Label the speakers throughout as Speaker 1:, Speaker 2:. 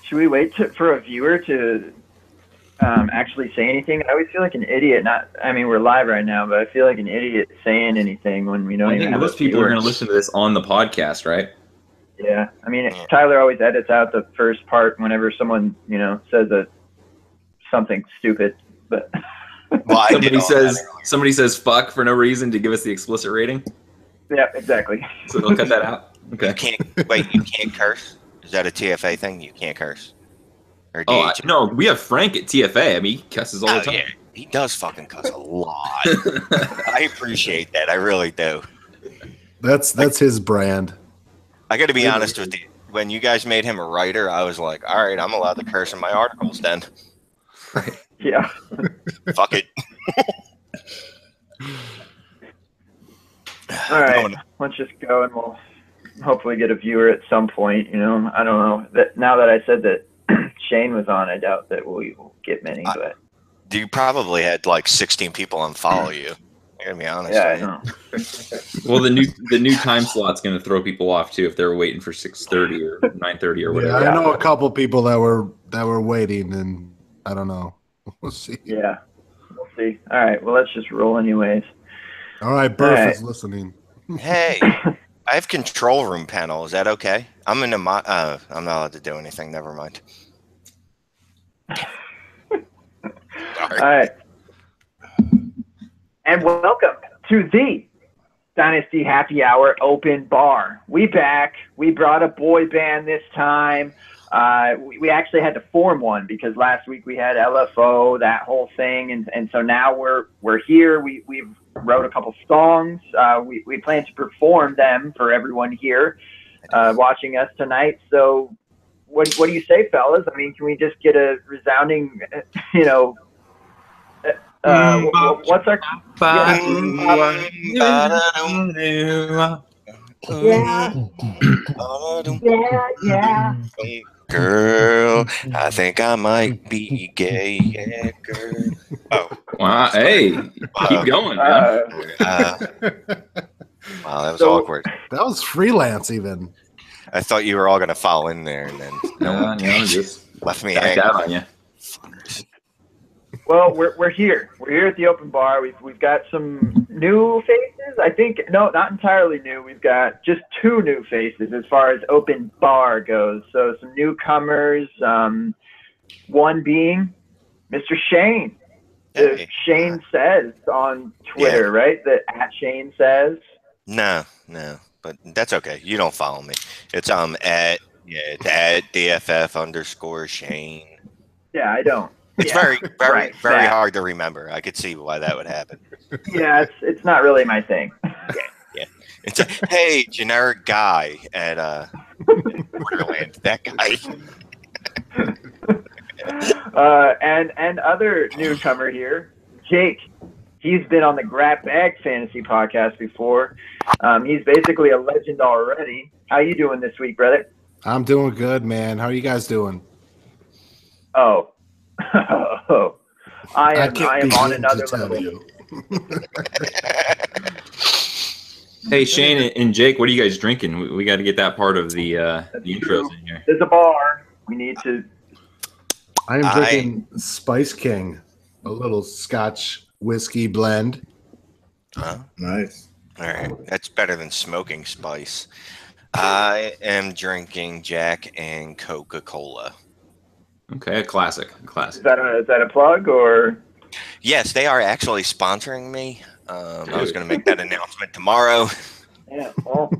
Speaker 1: Should we wait for a viewer to actually say anything? I always feel like an idiot. We're live right now, but I feel like an idiot saying anything when we don't even have
Speaker 2: most people are going to listen to this on the podcast, right?
Speaker 1: Yeah. I mean, Tyler always edits out the first part whenever someone, says something stupid. But
Speaker 3: well,
Speaker 2: somebody says fuck for no reason to give us the explicit rating.
Speaker 1: Yeah, exactly.
Speaker 2: So they'll cut that out. Okay.
Speaker 3: You can't curse? Is that a TFA thing? You can't curse? Or
Speaker 2: no, we have Frank at TFA. I mean, he cusses all the time.
Speaker 3: Yeah. He does fucking cuss a lot. I appreciate that. I really do.
Speaker 4: That's his brand.
Speaker 3: I got to be honest with you. When you guys made him a writer, I was like, all right, I'm allowed to curse in my articles then.
Speaker 2: Right.
Speaker 1: Yeah.
Speaker 3: Fuck it.
Speaker 1: All right. Let's just go and we'll hopefully get a viewer at some point. I don't know. Now that I said that Shane was on, I doubt that we will get many. But
Speaker 3: you probably had like 16 people unfollow you. I gotta be honest.
Speaker 1: Yeah, I know.
Speaker 2: Well, the new time slot's going to throw people off too if they're waiting for 6:30 or 9:30 or whatever.
Speaker 4: Yeah, I know a couple people that were waiting, and I don't know. We'll see.
Speaker 1: Yeah, we'll see. All right. Well, let's just roll anyways.
Speaker 4: All right, Burf is listening.
Speaker 3: Hey, I have control room panel. Is that okay? I'm in I'm not allowed to do anything. Never mind.
Speaker 1: All right. And welcome to the Dynasty Happy Hour Open Bar. We back. We brought a boy band this time. We actually had to form one because last week we had LFO, that whole thing, and so now we're here. We've wrote a couple songs. We plan to perform them for everyone here watching us tonight. So what do you say, fellas? I mean, can we just get a resounding, what's our yeah.
Speaker 3: Girl, I think I might be gay, yeah, girl. Oh,
Speaker 2: wow! Hey, keep going, man.
Speaker 3: Wow, that was awkward.
Speaker 4: That was freelance, even.
Speaker 3: I thought you were all gonna fall in there, and then
Speaker 2: just
Speaker 3: left me
Speaker 2: back
Speaker 3: hanging.
Speaker 2: out on you.
Speaker 1: Well, we're here. We're here at the Open Bar. We've got some new faces. I think not entirely new. We've got just 2 new faces as far as Open Bar goes. So some newcomers. One being Mr. Shane.
Speaker 3: Hey.
Speaker 1: Shane Says on Twitter, right? That @Shane Says.
Speaker 3: No, but that's okay. You don't follow me. It's at DFF_Shane.
Speaker 1: Yeah, I don't.
Speaker 3: It's very hard to remember. I could see why that would happen.
Speaker 1: Yeah, it's not really my thing.
Speaker 3: Yeah. It's hey, generic guy at Wonderland. That guy.
Speaker 1: And other newcomer here, Jake. He's been on the Grab Bag Fantasy podcast before. He's basically a legend already. How you doing this week, brother?
Speaker 4: I'm doing good, man. How are you guys doing?
Speaker 1: Oh. I am on another level.
Speaker 2: Hey, Shane and Jake, what are you guys drinking? We got to get that part of the intros in here.
Speaker 1: There's a bar. We need to.
Speaker 4: I am drinking Spice King, a little Scotch whiskey blend.
Speaker 5: Nice.
Speaker 3: All right, that's better than smoking spice. I am drinking Jack and Coca-Cola.
Speaker 2: Okay, a classic.
Speaker 1: Is that a plug or?
Speaker 3: Yes, they are actually sponsoring me. I was going to make that announcement tomorrow.
Speaker 1: Yeah, well,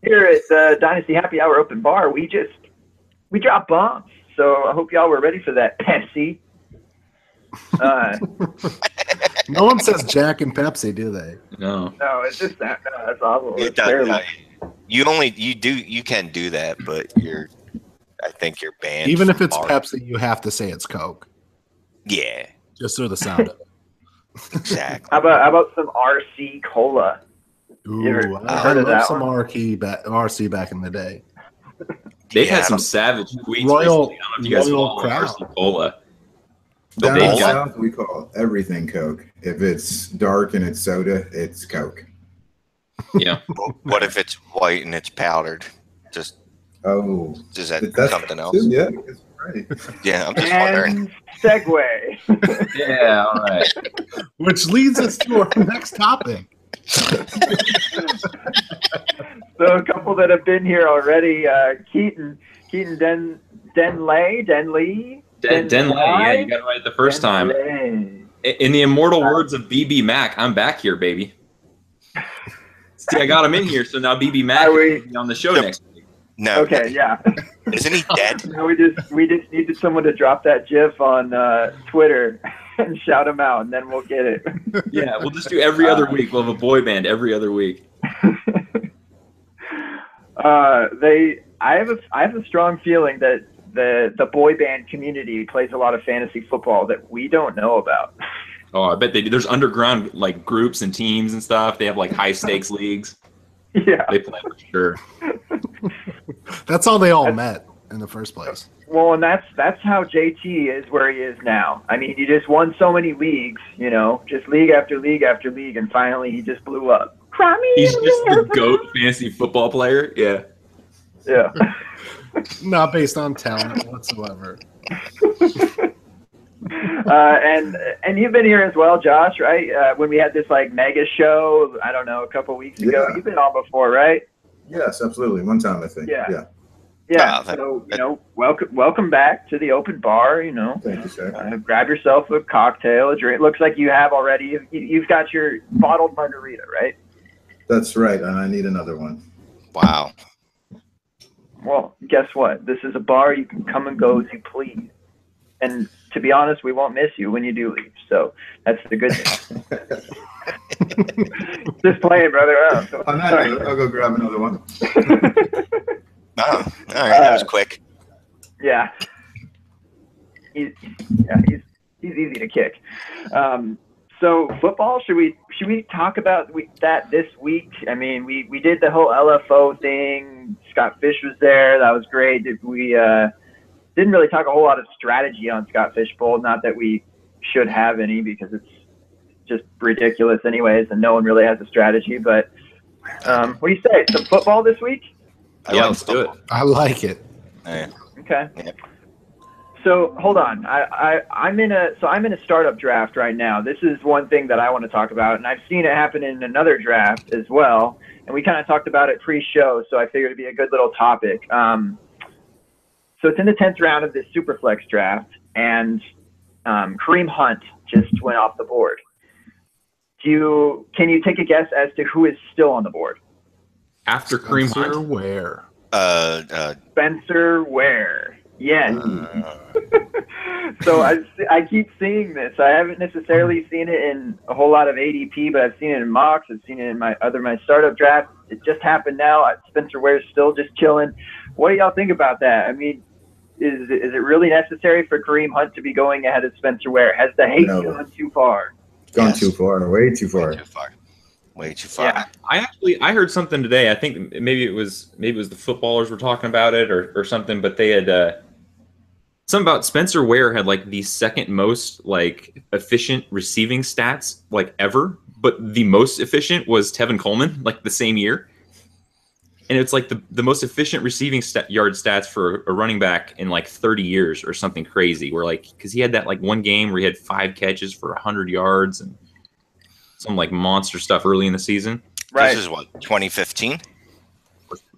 Speaker 1: here at the Dynasty Happy Hour Open Bar, we drop bombs. So I hope y'all were ready for that Pepsi.
Speaker 3: No
Speaker 4: one says Jack and Pepsi, do they?
Speaker 2: No.
Speaker 1: No, it's just that. No, that's awful.
Speaker 3: It does, you can do that, but I think you're banned.
Speaker 4: Even if it's Pepsi, you have to say it's Coke.
Speaker 3: Yeah.
Speaker 4: Just through the sound of it.
Speaker 3: Exactly.
Speaker 1: How about some RC Cola?
Speaker 4: Ooh, I love some RC back in the day.
Speaker 2: They've had some savage tweets
Speaker 4: Royal,
Speaker 2: recently. I don't know if you guys follow RC Cola. But
Speaker 5: Down south, we call everything Coke. If it's dark and it's soda, it's Coke.
Speaker 2: Yeah.
Speaker 3: What if it's white and it's powdered? Just
Speaker 5: Oh,
Speaker 3: Is that
Speaker 5: that's
Speaker 3: something else?
Speaker 5: too, yeah, it's right.
Speaker 3: Yeah, I'm just wondering.
Speaker 1: And segue.
Speaker 2: Yeah, all right.
Speaker 4: Which leads us to our next topic.
Speaker 1: So a couple that have been here already, Keaton Denley.
Speaker 2: Yeah, you got it right the first time. In the immortal words of BB Mac, I'm back here, baby. See, I got him in here, so now BB Mac is be on the show next week.
Speaker 3: No.
Speaker 1: Okay, yeah.
Speaker 3: Isn't he dead?
Speaker 1: No, we just needed someone to drop that GIF on Twitter and shout him out, and then we'll get it.
Speaker 2: Yeah, we'll just do every other week. We'll have a boy band every other week.
Speaker 1: I have a strong feeling that the boy band community plays a lot of fantasy football that we don't know about.
Speaker 2: Oh, I bet they do. There's underground like groups and teams and stuff. They have like high stakes leagues.
Speaker 1: Yeah,
Speaker 2: they play for sure.
Speaker 4: That's how they all met in the first place.
Speaker 1: Well, and that's how JT is where he is now. I mean, he just won so many leagues, just league after league after league, and finally he just blew up.
Speaker 2: He's just the GOAT fantasy football player. Yeah.
Speaker 1: Yeah.
Speaker 4: Not based on talent whatsoever.
Speaker 1: And you've been here as well, Josh, right? When we had this like mega show, I don't know, a couple weeks ago.
Speaker 5: Yeah.
Speaker 1: You've been on before, right?
Speaker 5: Yes, absolutely. One time, I think.
Speaker 1: Yeah.
Speaker 5: Yeah.
Speaker 1: So welcome back to the open bar.
Speaker 5: Thank you, sir.
Speaker 1: Grab yourself a cocktail, a drink. Looks like you have already. You've got your bottled margarita, right?
Speaker 5: That's right, and I need another one.
Speaker 3: Wow.
Speaker 1: Well, guess what? This is a bar. You can come and go as you please. And to be honest, we won't miss you when you do leave. So that's the good thing. Just playing, brother.
Speaker 5: On that note, I'll go grab another one.
Speaker 3: Oh, all right. That was quick.
Speaker 1: Yeah. He's easy to kick. So football, should we talk about that this week? I mean, we did the whole LFO thing. Scott Fish was there. That was great. We didn't really talk a whole lot of strategy on Scott Fish Bowl. Not that we should have any, because it's just ridiculous anyways, and no one really has a strategy. But what do you say? Some football this week?
Speaker 2: Yeah, let's do it.
Speaker 4: I like it.
Speaker 3: Yeah.
Speaker 1: Okay.
Speaker 3: Yeah.
Speaker 1: So hold on. I'm in a startup draft right now. This is one thing that I want to talk about, and I've seen it happen in another draft as well. And we kind of talked about it pre-show, so I figured it'd be a good little topic. So it's in the 10th round of this Superflex draft, and Kareem Hunt just went off the board. Can you take a guess as to who is still on the board?
Speaker 2: After Kareem
Speaker 4: Spencer
Speaker 2: Hunt?
Speaker 4: Ware.
Speaker 1: Spencer Ware. Yes. So I keep seeing this. I haven't necessarily seen it in a whole lot of ADP, but I've seen it in mocks. I've seen it in my startup draft. It just happened now. Spencer Ware's still just chilling. What do y'all think about that? I mean, is it really necessary for Kareem Hunt to be going ahead of Spencer Ware? Has the hate gone too far?
Speaker 5: Gone too far. Way too far.
Speaker 3: Way too far.
Speaker 1: Yeah.
Speaker 2: I heard something today. I think maybe it was the footballers were talking about it or something, but they had something about Spencer Ware had like the second most like efficient receiving stats like ever, but the most efficient was Tevin Coleman like the same year. And it's like the most efficient receiving yard stats for a running back in like 30 years or something crazy. Where like, because he had that like one game where he had 5 catches for 100 yards and some like monster stuff early in the season.
Speaker 3: Right. This is what, 2015?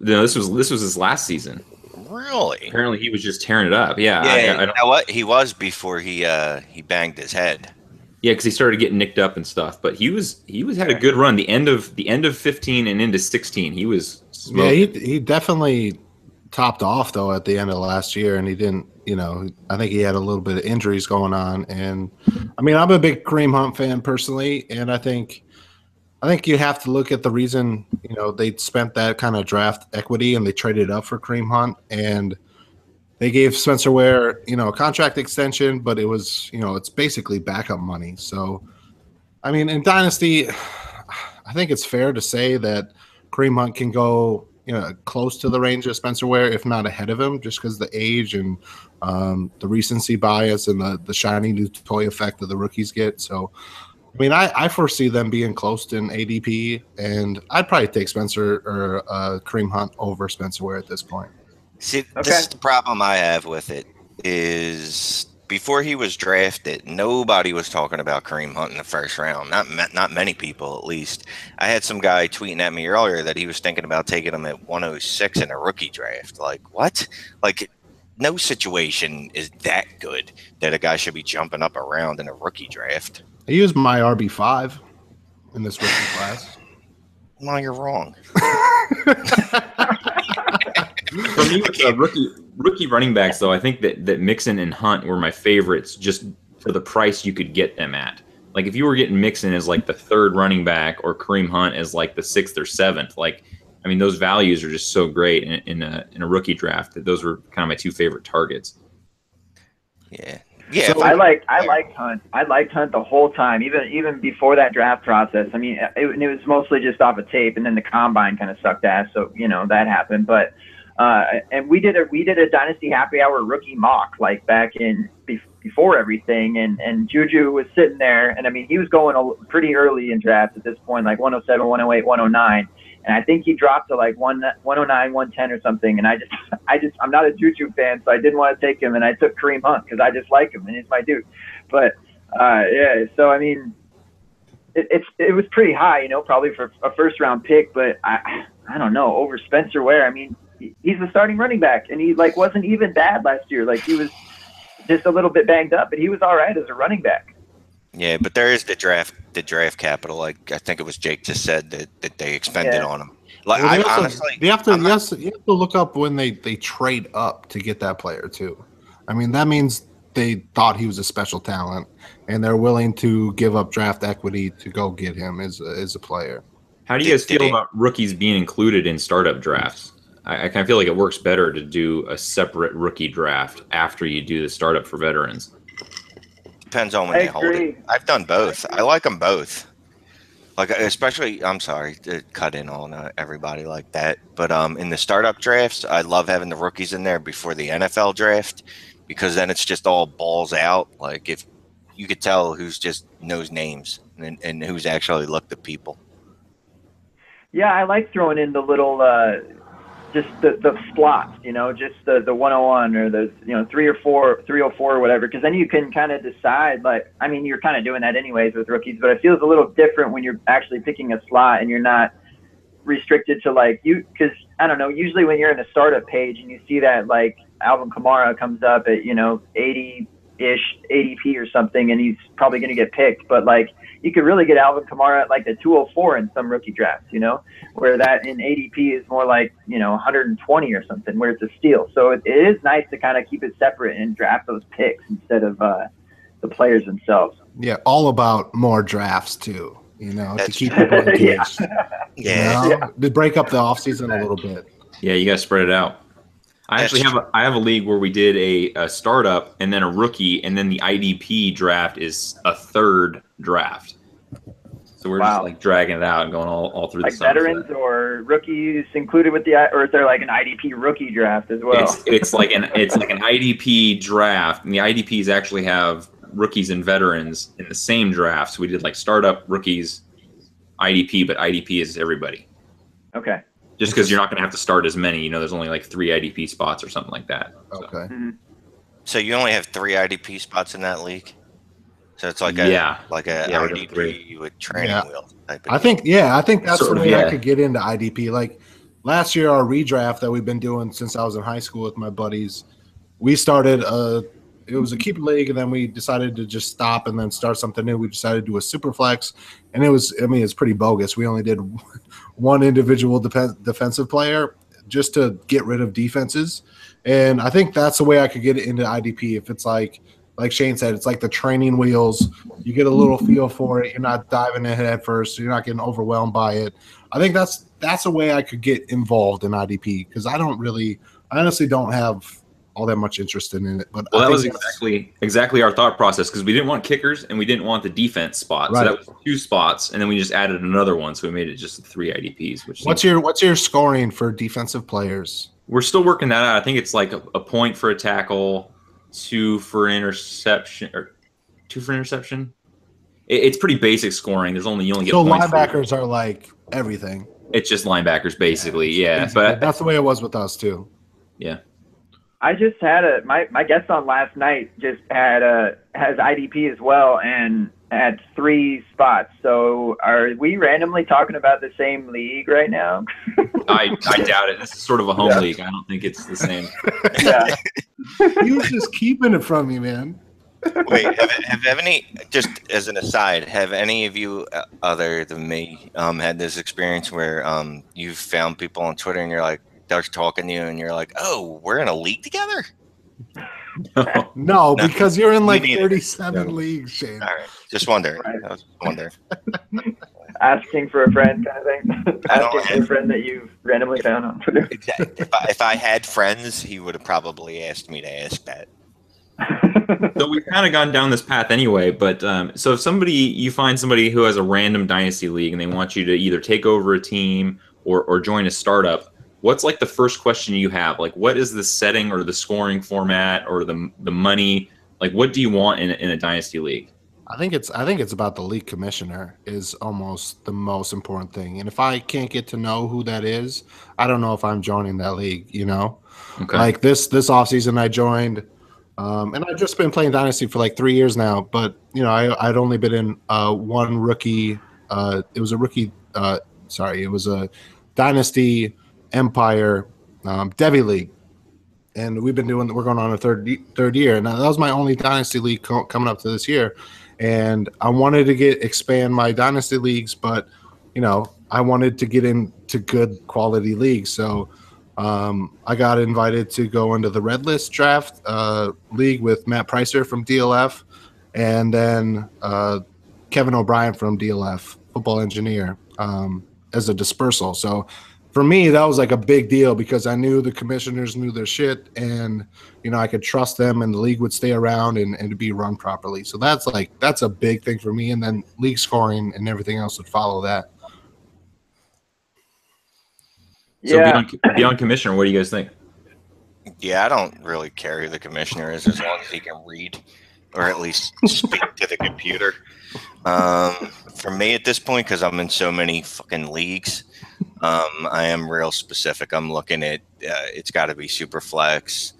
Speaker 2: No, this was his last season.
Speaker 3: Really?
Speaker 2: Apparently, he was just tearing it up. Yeah.
Speaker 3: Yeah. You know what? He was before he banged his head.
Speaker 2: Yeah, because he started getting nicked up and stuff. But he had a good run. The end of 15 and into 16, he was smoking.
Speaker 4: Yeah, he definitely topped off though at the end of last year, and he didn't. I think he had a little bit of injuries going on. And I mean, I'm a big Kareem Hunt fan personally, and I think you have to look at the reason they spent that kind of draft equity and they traded up for Kareem Hunt, and they gave Spencer Ware, a contract extension, but it was, it's basically backup money. So, I mean, in Dynasty, I think it's fair to say that Kareem Hunt can go, close to the range of Spencer Ware, if not ahead of him, just because the age and the recency bias and the shiny new toy effect that the rookies get. So, I mean, I foresee them being close in ADP, and I'd probably take Spencer or Kareem Hunt over Spencer Ware at this point.
Speaker 3: See,
Speaker 1: Okay.
Speaker 3: this is the problem I have with it is before he was drafted, nobody was talking about Kareem Hunt in the first round. Not many people, at least. I had some guy tweeting at me earlier that he was thinking about taking him at 106 in a rookie draft. Like, what? Like, no situation is that good that a guy should be jumping up around in a rookie draft.
Speaker 4: I used my RB5 in this rookie class.
Speaker 3: No, you're wrong.
Speaker 2: For me, with rookie running backs, though, I think that Mixon and Hunt were my favorites just for the price you could get them at. Like, if you were getting Mixon as like the third running back or Kareem Hunt as like the sixth or seventh, like, I mean, those values are just so great in a rookie draft that those were kind of my two favorite targets.
Speaker 3: Yeah.
Speaker 1: So I liked Hunt. I liked Hunt the whole time, even before that draft process. I mean, it was mostly just off of tape, and then the combine kind of sucked ass. So that happened. But and we did a Dynasty Happy Hour rookie mock like back in before everything, and Juju was sitting there, and I mean he was going pretty early in drafts at this point, like 107, 108, 109. And I think he dropped to like 109, 110 or something. And I'm not a Juju fan, so I didn't want to take him. And I took Kareem Hunt because I just like him and he's my dude. But yeah, so I mean, it was pretty high, probably for a first round pick. But I don't know, over Spencer Ware. I mean, he's the starting running back, and he like wasn't even bad last year. Like he was just a little bit banged up, but he was all right as a running back.
Speaker 3: Yeah, but there is the draft capital. Like I think it was Jake just said that they expended on him. Like
Speaker 4: well,
Speaker 3: honestly,
Speaker 4: you have to look up when they trade up to get that player too. I mean, that means they thought he was a special talent, and they're willing to give up draft equity to go get him as a player.
Speaker 2: How do you guys feel about rookies being included in startup drafts? I kind of feel like it works better to do a separate rookie draft after you do the startup for veterans.
Speaker 3: Depends on when they hold it. I've done both. I like them both. Like especially, I'm sorry to cut in on everybody like that, but in the startup drafts, I love having the rookies in there before the NFL draft because then it's just all balls out. Like if you could tell who's just knows names and who's actually looked at people.
Speaker 1: Yeah, I like throwing in the little. Just the slots, just the 101 or the 304 or whatever, because then you can kind of decide. Like, I mean, you're kind of doing that anyways with rookies, but it feels a little different when you're actually picking a slot and you're not restricted to like because I don't know. Usually when you're in a startup page and you see that like Alvin Kamara comes up at 80-ish ADP or something, and he's probably going to get picked, but like. You could really get Alvin Kamara at like the 204 in some rookie drafts, where that in ADP is more like, 120 or something, where it's a steal. So it is nice to kind of keep it separate and draft those picks instead of the players themselves.
Speaker 4: Yeah, all about more drafts too, to keep people engaged.
Speaker 3: Yeah.
Speaker 4: To break up the offseason a little bit.
Speaker 2: Yeah, you got to spread it out. I have a league where we did a startup and then a rookie, and then the IDP draft is a third draft. So we're just like dragging it out and going all through
Speaker 1: like
Speaker 2: the
Speaker 1: veterans or rookies included with or is there like an IDP rookie draft as well?
Speaker 2: It's like an IDP draft, and the IDPs actually have rookies and veterans in the same draft. So we did like startup, rookies, IDP, but IDP is everybody.
Speaker 1: Okay.
Speaker 2: Just because you're not going to have to start as many, there's only like 3 IDP spots or something like that. So.
Speaker 4: Okay.
Speaker 1: Mm-hmm.
Speaker 3: So you only have 3 IDP spots in that league. So it's like IDP with training wheels.
Speaker 4: I think that's the way I could get into IDP. Like last year, our redraft that we've been doing since I was in high school with my buddies, we started it was a keeper league, and then we decided to just stop and then start something new. We decided to do a super flex, and it's pretty bogus. We only did one individual defensive player just to get rid of defenses. And I think that's the way I could get into IDP. If it's like Shane said, it's like the training wheels. You get a little feel for it. You're not diving in head first. So you're not getting overwhelmed by it. I think that's a way I could get involved in IDP because I honestly don't have all that much interest in it. But
Speaker 2: that was exactly our thought process because we didn't want kickers and we didn't want the defense spot. Right. So that was 2 spots, and then we just added another one, so we made it just 3 IDPs.
Speaker 4: What's your scoring for defensive players?
Speaker 2: We're still working that out. I think it's like a point for a tackle, 2 for an interception, or 2 for an interception. It's pretty basic scoring. You only get
Speaker 4: so
Speaker 2: points.
Speaker 4: Linebackers are like everything.
Speaker 2: It's just linebackers basically, yeah. But
Speaker 4: that's the way it was with us too.
Speaker 2: Yeah.
Speaker 1: I just had my guest on last night just has IDP as well and had 3 spots. So are we randomly talking about the same league right now?
Speaker 2: I doubt it. This is sort of a home league. I don't think it's the same.
Speaker 1: Yeah.
Speaker 4: He was just keeping it from me, man.
Speaker 3: Wait, have any, just as an aside, have any of you other than me had this experience where you've found people on Twitter and you're like, they're talking to you and you're like, oh, we're in a league together?
Speaker 4: No, because you're in like
Speaker 3: Me neither.
Speaker 4: 37 leagues, Shane.
Speaker 3: All right, just wondering.
Speaker 1: Right.
Speaker 3: I was wondering.
Speaker 1: Asking for a friend kind of thing.
Speaker 3: I don't
Speaker 1: Asking for a friend that you've randomly found on Twitter.
Speaker 3: Exactly. If I had friends, he would have probably asked me to ask that.
Speaker 2: So we've kind of gone down this path anyway, but so if you find somebody who has a random dynasty league and they want you to either take over a team or join a startup, what's like the first question you have? Like, what is the setting or the scoring format or the money? Like, what do you want in a dynasty league?
Speaker 4: I think it's about the league commissioner is almost the most important thing. And if I can't get to know who that is, I don't know if I'm joining that league, you know?
Speaker 2: Okay.
Speaker 4: Like this offseason I joined, and I've just been playing Dynasty for like 3 years now, but you know, I'd only been in one rookie, it was a Dynasty Empire Devi League. And we're going on a third year. And that was my only Dynasty League coming up to this year. And I wanted to expand my Dynasty leagues, but you know, I wanted to get into good quality leagues. So I got invited to go into the Red List draft league with Matt Pricer from DLF, and then Kevin O'Brien from DLF, football engineer, as a dispersal. So for me, that was like a big deal because I knew the commissioners knew their shit, and you know, I could trust them, and the league would stay around and to be run properly. So that's a big thing for me, and then league scoring and everything else would follow that.
Speaker 2: So
Speaker 1: Yeah.
Speaker 2: beyond commissioner, what do you guys think?
Speaker 3: Yeah, I don't really care who the commissioner is as long as he can read or at least speak to the computer. For me at this point, because I'm in so many fucking leagues, I am real specific. I'm looking at it's got to be super flex.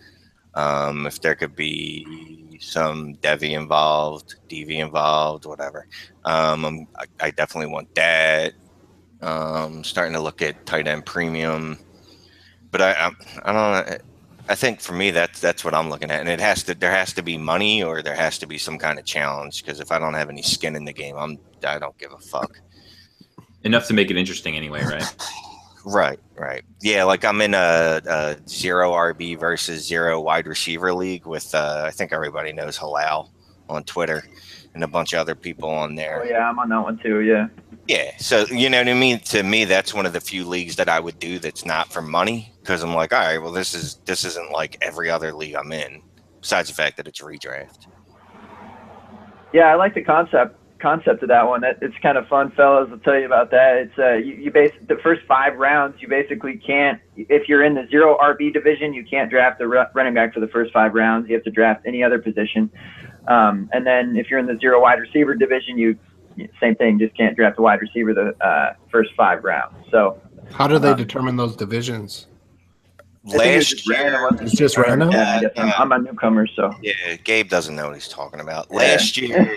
Speaker 3: If there could be some Devi involved, DV involved, whatever. I definitely want that. Starting to look at tight end premium, but I don't know. I think for me that's what I'm looking at, and there has to be money or there has to be some kind of challenge, because if I don't have any skin in the game, I don't give a fuck.
Speaker 2: Enough to make it interesting anyway, right?
Speaker 3: Right. Yeah, like I'm in a 0 RB versus 0 wide receiver league with I think everybody knows Halal on Twitter and a bunch of other people on there.
Speaker 1: Oh yeah, I'm on that one too. Yeah.
Speaker 3: Yeah, so you know what I mean. To me, that's one of the few leagues that I would do that's not for money, because I'm like, all right, well, this isn't like every other league I'm in. Besides the fact that it's redraft.
Speaker 1: Yeah, I like the concept of that one. It's kind of fun, fellas. I'll tell you about that. It's you the first 5 rounds, you basically can't. If you're in the 0 RB division, you can't draft the running back for the first 5 rounds. You have to draft any other position. And then if you're in the 0 wide receiver division, same thing, just can't draft a wide receiver the first 5 rounds. So
Speaker 4: how do they determine those divisions?
Speaker 3: Last year,
Speaker 4: it's just random.
Speaker 1: I'm a newcomer, so
Speaker 3: yeah, Gabe doesn't know what he's talking about. Last year,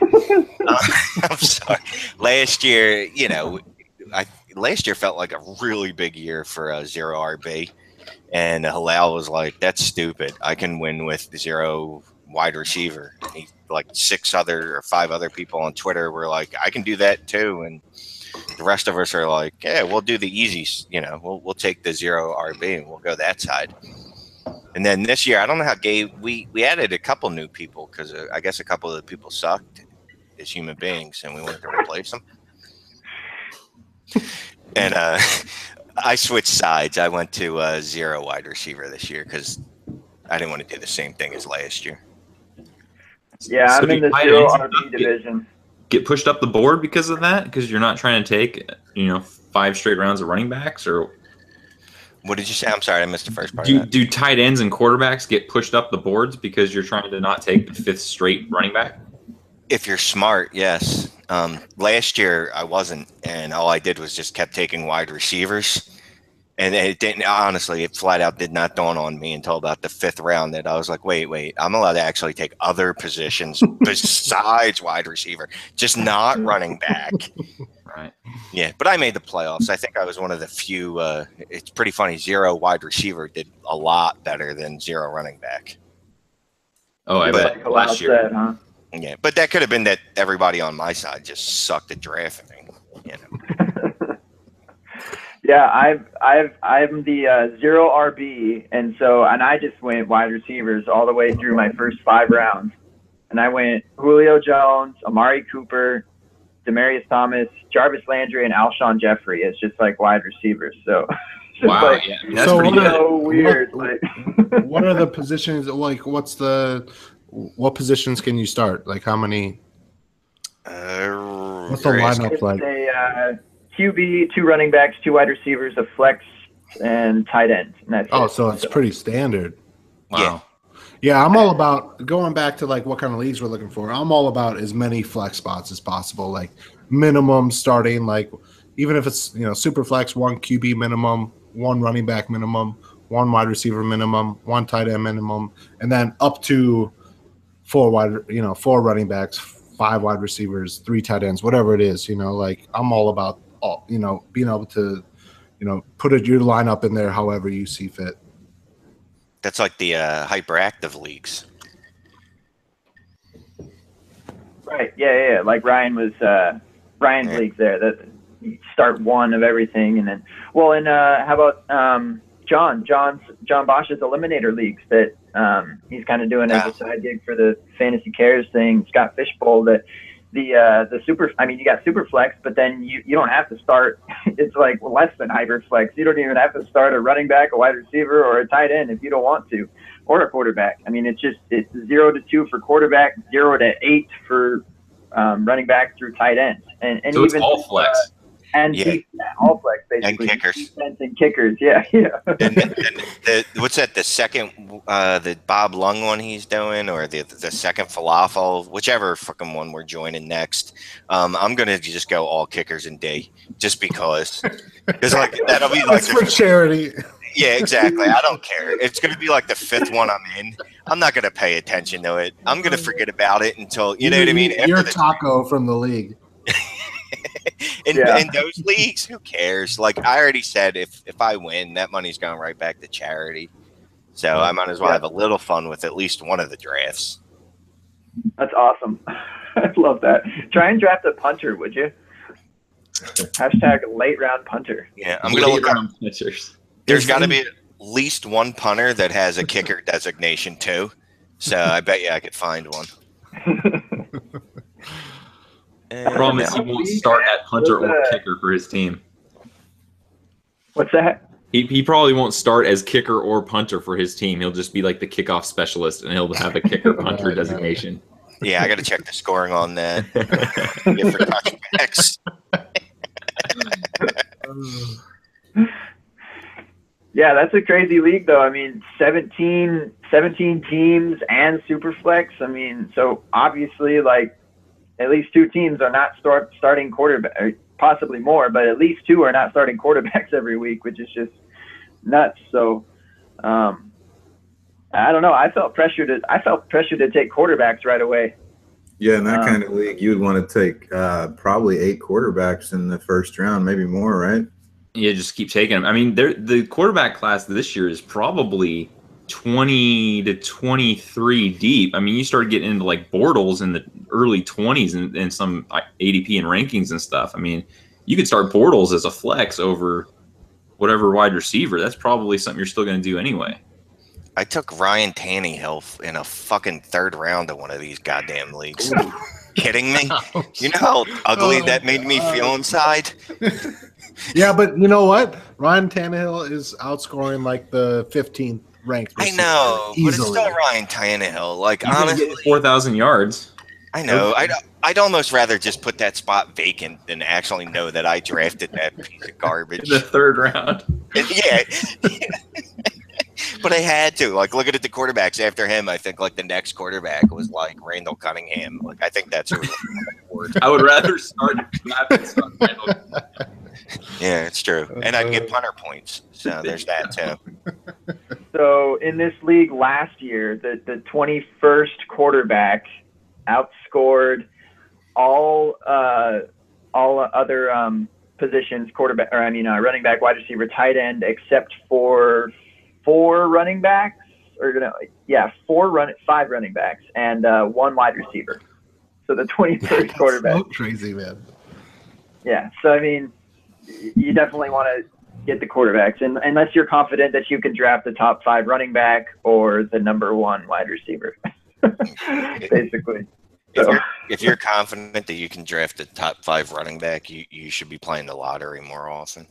Speaker 3: I'm sorry. Last year, you know, last year felt like a really big year for 0 RB, and Halal was like, "That's stupid. I can win with 0 wide receiver." And he, like 5 other people on Twitter were like, I can do that too. And the rest of us are like, yeah, we'll do the easy, you know, we'll take the 0 RB and we'll go that side. And then this year, I don't know how we added a couple new people, because I guess a couple of the people sucked as human beings and we wanted to replace them. And I switched sides. I went to 0 wide receiver this year because I didn't want to do the same thing as last year.
Speaker 1: Yeah,
Speaker 2: So
Speaker 1: I'm in the 0 RB division.
Speaker 2: Get pushed up the board because of that? Because you're not trying to take, 5 straight rounds of running backs? Or
Speaker 3: what did you say? I'm sorry, I missed the first part.
Speaker 2: Do tight ends and quarterbacks get pushed up the boards because you're trying to not take the 5th straight running back?
Speaker 3: If you're smart, yes. Last year I wasn't, and all I did was just kept taking wide receivers. And it didn't, honestly, it flat out did not dawn on me until about the 5th round that I was like, wait, I'm allowed to actually take other positions besides wide receiver, just not running back.
Speaker 2: Right.
Speaker 3: Yeah, but I made the playoffs. I think I was one of the few. It's pretty funny. 0 wide receiver did a lot better than 0 running back.
Speaker 2: Oh, I bet last year.
Speaker 1: Said, huh?
Speaker 3: Yeah, but that could have been that everybody on my side just sucked at drafting. You know.
Speaker 1: Yeah, I'm the 0 RB, and I just went wide receivers all the way through my first 5 rounds, and I went Julio Jones, Amari Cooper, Demaryius Thomas, Jarvis Landry, and Alshon Jeffrey. It's just like wide receivers. So it's just
Speaker 2: Wow,
Speaker 1: like,
Speaker 2: yeah, I mean, that's pretty good.
Speaker 1: so weird.
Speaker 4: What are the positions? Like, what positions can you start? Like, how many? What's the lineup
Speaker 1: It's
Speaker 4: like?
Speaker 1: a QB, 2 running backs, 2 wide receivers, a flex, and tight end. And that's it.
Speaker 4: So it's pretty standard.
Speaker 2: Wow.
Speaker 4: Yeah, I'm all about going back to like what kind of leagues we're looking for. I'm all about as many flex spots as possible, like minimum starting, like even if it's super flex, 1 QB minimum, 1 running back minimum, 1 wide receiver minimum, 1 tight end minimum, and then up to 4 running backs, 5 wide receivers, 3 tight ends, whatever it is. Like I'm all about being able to put your lineup in there however you see fit.
Speaker 3: That's like the hyperactive leagues.
Speaker 1: Right. Yeah. Like Ryan's leagues there. That you start 1 of everything, and then how about John Bosch's Eliminator leagues that he's kind of doing as a side gig for the Fantasy Cares thing. Scott Fishbowl that the super. I mean, you got super flex, but then you don't have to start. It's like less than hyper flex. You don't even have to start a running back, a wide receiver, or a tight end if you don't want to, or a quarterback. I mean, it's 0 to 2 for quarterback, 0 to 8 for running back through tight ends, and
Speaker 2: So
Speaker 1: even
Speaker 2: it's all flex.
Speaker 1: and all flex basically,
Speaker 3: and kickers.
Speaker 1: Defense and kickers. Yeah.
Speaker 3: And what's that? The second, the Bob Lung one he's doing, or the second falafel, whichever fucking one we're joining next. I'm gonna just go all kickers and D, just because like that'll be like
Speaker 4: That's for charity.
Speaker 3: Yeah, exactly. I don't care. It's gonna be like the 5th one I'm in. I'm not gonna pay attention to it. I'm gonna forget about it until you know what I mean.
Speaker 4: You're taco from the league.
Speaker 3: In those leagues, who cares? Like I already said, if I win, that money's going right back to charity. So I might as well have a little fun with at least one of the drafts.
Speaker 1: That's awesome. I love that. Try and draft a punter, would you? Hashtag late round punter.
Speaker 3: Yeah, I'm gonna look up.
Speaker 2: Pitchers.
Speaker 3: There's got to be at least 1 punter that has a kicker designation too. So I bet you I could find one.
Speaker 2: The problem is he won't start at punter or kicker for his team.
Speaker 1: What's that?
Speaker 2: He probably won't start as kicker or punter for his team. He'll just be like the kickoff specialist, and he'll have a kicker punter designation.
Speaker 3: Yeah, I got to check the scoring on that. Yeah, for touchbacks.
Speaker 1: Yeah, that's a crazy league, though. I mean, 17 teams and Superflex. I mean, so obviously, like, at least 2 teams are not starting quarterback, or possibly more, but at least 2 are not starting quarterbacks every week, which is just nuts. So, I don't know. I felt pressure to take quarterbacks right away.
Speaker 5: Yeah, in that kind of league, you would want to take probably 8 quarterbacks in the first round, maybe more, right?
Speaker 2: Yeah, just keep taking them. I mean, the quarterback class this year is probably 20 to 23 deep. I mean, you start getting into like Bortles in the early 20s and some ADP and rankings and stuff. I mean, you could start Bortles as a flex over whatever wide receiver. That's probably something you're still going to do anyway.
Speaker 3: I took Ryan Tannehill in a fucking 3rd round of one of these goddamn leagues. Kidding me? You know how ugly that made me feel inside?
Speaker 4: Yeah, but you know what? Ryan Tannehill is outscoring like the 15th ranked.
Speaker 3: I know, but it's still Ryan Tannehill. Like, honestly,
Speaker 2: 4,000 yards.
Speaker 3: I know. I'd almost rather just put that spot vacant than actually know that I drafted that piece of garbage.
Speaker 2: In the 3rd round.
Speaker 3: Yeah. But I had to. Like, looking at the quarterbacks after him, I think, like, the next quarterback was, like, Randall Cunningham. Like, I think that's who
Speaker 2: I would rather start Randall.
Speaker 3: Yeah, it's true. And I'd get punter points. So there's that too.
Speaker 1: So in this league last year, the 21st quarterback outscored all other positions, running back, wide receiver, tight end, except for 4 running backs, five running backs and 1 wide receiver. So the 21st quarterback.
Speaker 4: So crazy, man.
Speaker 1: Yeah. So I mean, you definitely want to get the quarterbacks, and unless you're confident that you can draft the top 5 running back or the number 1 wide receiver, basically.
Speaker 3: If you're confident that you can draft the top 5 running back, you should be playing the lottery more often.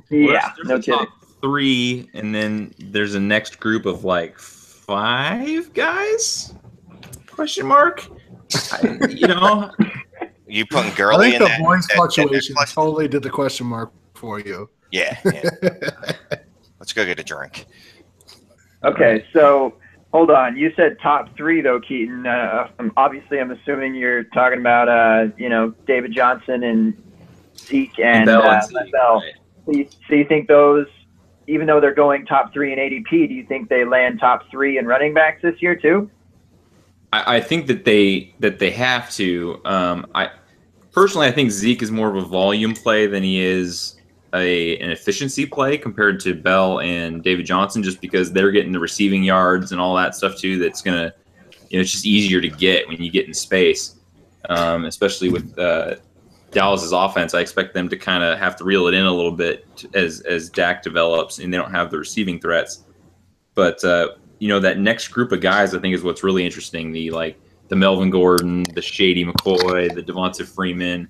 Speaker 1: Yeah,
Speaker 2: there's
Speaker 1: no
Speaker 2: the top 3, and then there's a next group of like 5 guys? Question mark.
Speaker 3: You putting
Speaker 4: I
Speaker 3: Gurley
Speaker 4: think
Speaker 3: in
Speaker 4: the voice fluctuation
Speaker 3: that
Speaker 4: totally did the question mark for you.
Speaker 3: Yeah. Let's go get a drink.
Speaker 1: Okay, so hold on. You said top 3 though, Keaton. Obviously, I'm assuming you're talking about David Johnson and Zeke and Bell. Right. So you think those, even though they're going top 3 in ADP, do you think they land top 3 in running backs this year too?
Speaker 2: I think that they have to. I think Zeke is more of a volume play than he is an efficiency play compared to Bell and David Johnson, just because they're getting the receiving yards and all that stuff too. That's gonna, it's just easier to get when you get in space, especially with Dallas's offense. I expect them to kind of have to reel it in a little bit as Dak develops, and they don't have the receiving threats. But that next group of guys, I think, is what's really interesting. The Melvin Gordon, the Shady McCoy, the Devonta Freeman.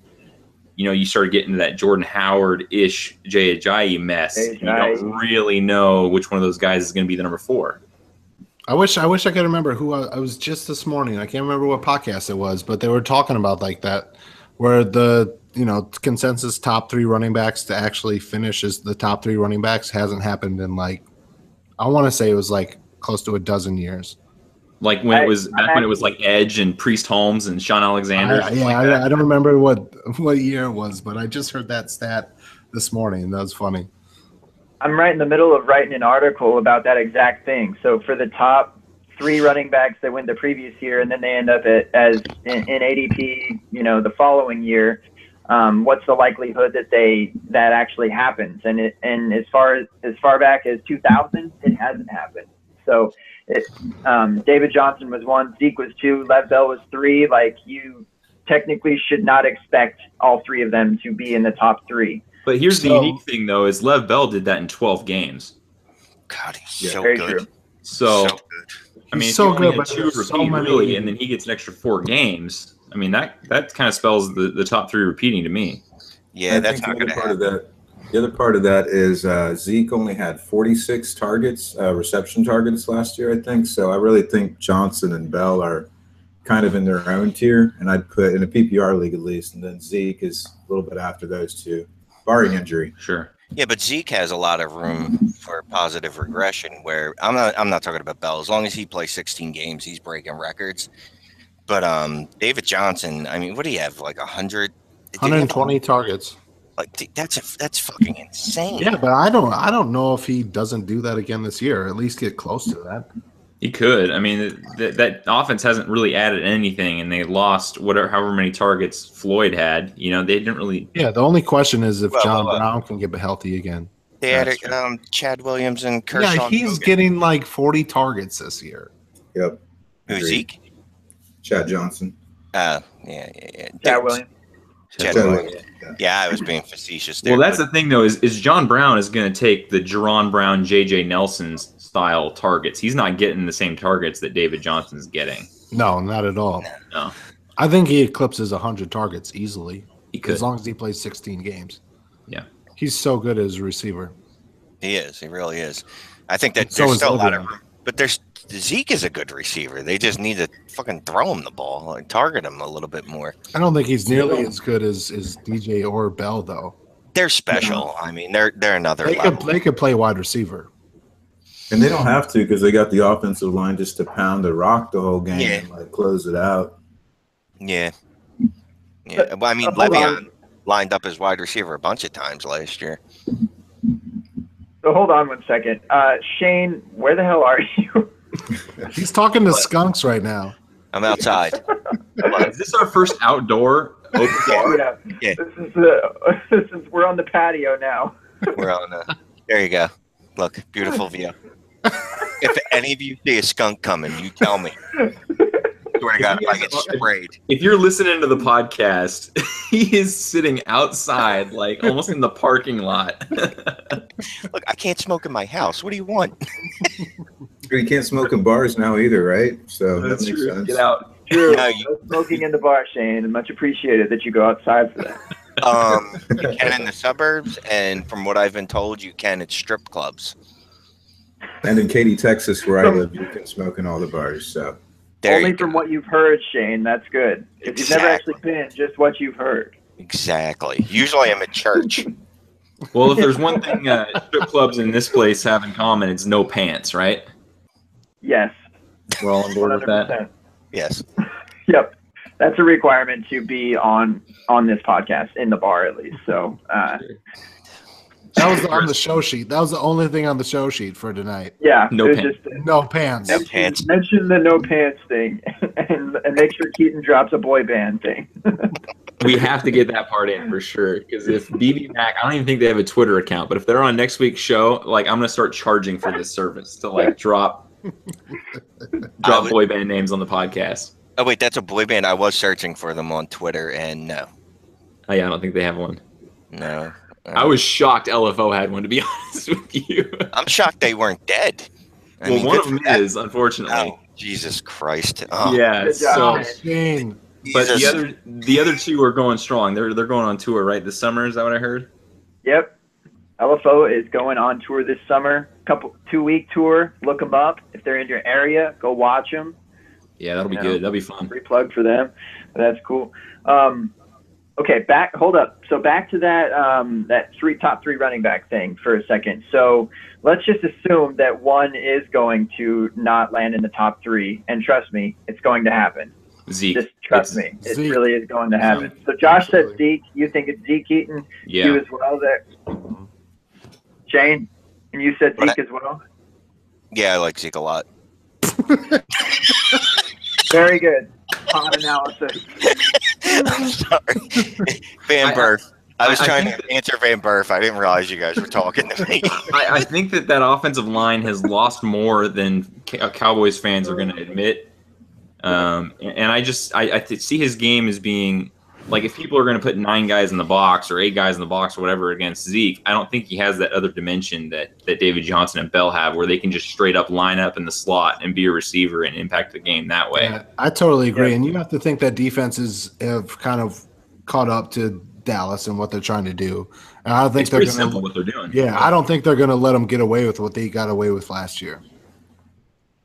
Speaker 2: You start getting into that Jordan Howard-ish Jay Ajayi mess. And you don't really know which one of those guys is going to be the number 4.
Speaker 4: I wish I could remember who I was just this morning. I can't remember what podcast it was, but they were talking about like that, where the consensus top 3 running backs to actually finish as the top 3 running backs hasn't happened in I want to say it was close to a dozen years.
Speaker 2: Like when it was like Edge and Priest Holmes and Sean Alexander.
Speaker 4: I don't remember what year it was, but I just heard that stat this morning. That was funny.
Speaker 1: I'm right in the middle of writing an article about that exact thing. So for the top 3 running backs that went the previous year, and then they end up in ADP, the following year, what's the likelihood that actually happens? And as far back as 2000, it hasn't happened. So David Johnson was 1, Zeke was 2, Lev Bell was 3. You technically should not expect all 3 of them to be in the top 3.
Speaker 2: But here's the unique thing, though, is Lev Bell did that in 12 games.
Speaker 3: God, he's so
Speaker 1: very
Speaker 3: good.
Speaker 1: True.
Speaker 2: So
Speaker 3: good.
Speaker 2: I mean,
Speaker 4: he's so good,
Speaker 2: but 2 repeat, really, and then he gets an extra 4 games. I mean, that kind of spells the top 3 repeating to me.
Speaker 3: Yeah, that's not going to happen.
Speaker 5: The other part of that is Zeke only had 46 targets, reception targets last year, I think. So I really think Johnson and Bell are kind of in their own tier, and I'd put in a PPR league at least, and then Zeke is a little bit after those 2, barring injury.
Speaker 2: Sure.
Speaker 3: Yeah, but Zeke has a lot of room for positive regression. Where I'm not talking about Bell. As long as he plays 16 games, he's breaking records. But David Johnson, I mean, what do you have?
Speaker 4: 120 targets.
Speaker 3: That's fucking insane.
Speaker 4: Yeah, but I don't know if he doesn't do that again this year. Or at least get close to that.
Speaker 2: He could. I mean, that offense hasn't really added anything, and they lost however many targets Floyd had. They didn't really.
Speaker 4: Yeah, the only question is if John Brown can get healthy again.
Speaker 3: They added Chad Williams and Kershaw.
Speaker 4: Yeah, he's getting 40 targets this year.
Speaker 5: Yep.
Speaker 3: Who's Zeke?
Speaker 5: Chad Johnson.
Speaker 3: Yeah.
Speaker 1: Chad Williams.
Speaker 3: Chad Williams. Yeah, I was being facetious there.
Speaker 2: Well, that's the thing, though, is John Brown is going to take the Jerron Brown, J.J. Nelson's style targets. He's not getting the same targets that David Johnson's getting.
Speaker 4: No, not at all.
Speaker 2: No.
Speaker 4: I think he eclipses 100 targets easily.
Speaker 2: He could.
Speaker 4: As long as he plays 16 games.
Speaker 2: Yeah.
Speaker 4: He's so good as a receiver.
Speaker 3: He is. He really is. I think that there's still a lot of room. But Zeke is a good receiver. They just need to fucking throw him the ball, target him a little bit more.
Speaker 4: I don't think he's nearly as good as DJ or Bell, though.
Speaker 3: They're special. I mean, they're another level.
Speaker 4: They could play wide receiver.
Speaker 5: And they don't have to because they got the offensive line just to pound the rock the whole game and close it out.
Speaker 3: Yeah. Well, I mean, Le'Veon lined up as wide receiver a bunch of times last year.
Speaker 1: So hold on one second. Shane, where the hell are you?
Speaker 4: He's talking to skunks right now.
Speaker 3: I'm outside.
Speaker 2: Is this our first outdoor open bar?
Speaker 1: Yeah. This is we're on the patio now.
Speaker 3: We're on there you go. Look, beautiful view. If any of you see a skunk coming, you tell me. Swear to God, if I get sprayed.
Speaker 2: If you're listening to the podcast, he is sitting outside, like almost in the parking lot.
Speaker 3: Look, I can't smoke in my house. What do you want?
Speaker 5: You can't smoke in bars now either, right? So
Speaker 2: That's
Speaker 5: that makes
Speaker 2: true.
Speaker 5: sense.
Speaker 2: Get out.
Speaker 1: True.
Speaker 3: No,
Speaker 1: No smoking in the bar, Shane, and much appreciated that you go outside for that.
Speaker 3: You can in the suburbs, and from what I've been told, you can at strip clubs.
Speaker 5: And in Katy, Texas, where I live, you can smoke in all the bars. So
Speaker 3: There
Speaker 1: Only
Speaker 3: you
Speaker 1: from
Speaker 3: go.
Speaker 1: what you've heard, Shane. That's good. If you've never actually been, just what you've heard.
Speaker 3: Exactly. Usually I'm at church.
Speaker 2: Well, if there's one thing strip clubs in this place have in common, it's no pants, right?
Speaker 1: Yes.
Speaker 2: We're all on board with that.
Speaker 1: 100%.
Speaker 3: Yes.
Speaker 1: Yep. That's a requirement to be on this podcast, in the bar at least. So
Speaker 4: That was on the show sheet. That was the only thing on the show sheet for tonight.
Speaker 1: yeah,
Speaker 2: No
Speaker 1: it was
Speaker 2: pants.
Speaker 1: just
Speaker 4: No pants.
Speaker 3: No pants.
Speaker 1: mention the no pants thing, and make sure Keaton drops a boy band thing.
Speaker 2: We have to get that part in for sure. Because if BB Mac, I don't even think they have a Twitter account, but if they're on next week's show, like I'm gonna start charging for this service to like drop boy band names on the podcast.
Speaker 3: Oh wait, that's a boy band. I was searching for them on Twitter, and no.
Speaker 2: Oh yeah, I don't think they have one.
Speaker 3: No.
Speaker 2: I was shocked LFO had one, to be honest with you.
Speaker 3: I'm shocked they weren't dead. I mean,
Speaker 2: one
Speaker 3: good
Speaker 2: of them
Speaker 3: for them.
Speaker 2: is, unfortunately.
Speaker 3: Oh, Jesus Christ. Oh,
Speaker 2: Yeah,
Speaker 1: Good job.
Speaker 2: so
Speaker 4: Shane.
Speaker 2: but
Speaker 3: Jesus.
Speaker 2: the other two are going strong. They're going on tour, right? This summer, is that what I heard?
Speaker 1: Yep. LFO is going on tour this summer. 2-week tour. Look them up. If they're in your area, go watch them.
Speaker 2: Yeah, that'll be
Speaker 1: Yeah.
Speaker 2: good. That'll be fun.
Speaker 1: Free plug for them. That's cool. Okay, hold up. So back to that top three running back thing for a second. So let's just assume that one is going to not land in the top three, and trust me, it's going to happen.
Speaker 2: Zeke.
Speaker 1: Just trust me, it
Speaker 4: Zeke.
Speaker 1: really is going to happen. So Josh said Zeke. You think it's Zeke Eaton?
Speaker 2: Yeah.
Speaker 1: You as well there. Shane, and you said
Speaker 3: What?
Speaker 1: Zeke as well.
Speaker 3: Yeah, I like Zeke a lot.
Speaker 1: Very good. Hot analysis.
Speaker 3: I'm sorry. Van Burf. I was trying to answer Van Burf. I didn't realize you guys were talking to me.
Speaker 2: I think that offensive line has lost more than Cowboys fans are going to admit. And I see his game as being like, if people are going to put 9 guys in the box or 8 guys in the box or whatever against Zeke, I don't think he has that other dimension that David Johnson and Bell have, where they can just straight up line up in the slot and be a receiver and impact the game that way.
Speaker 4: Yeah, I totally agree. And you have to think that defenses have kind of caught up to Dallas and what they're trying to do. And I don't think
Speaker 2: It's
Speaker 4: they're
Speaker 2: pretty
Speaker 4: going
Speaker 2: simple what they're doing.
Speaker 4: Yeah, I don't think they're going to let them get away with what they got away with last year.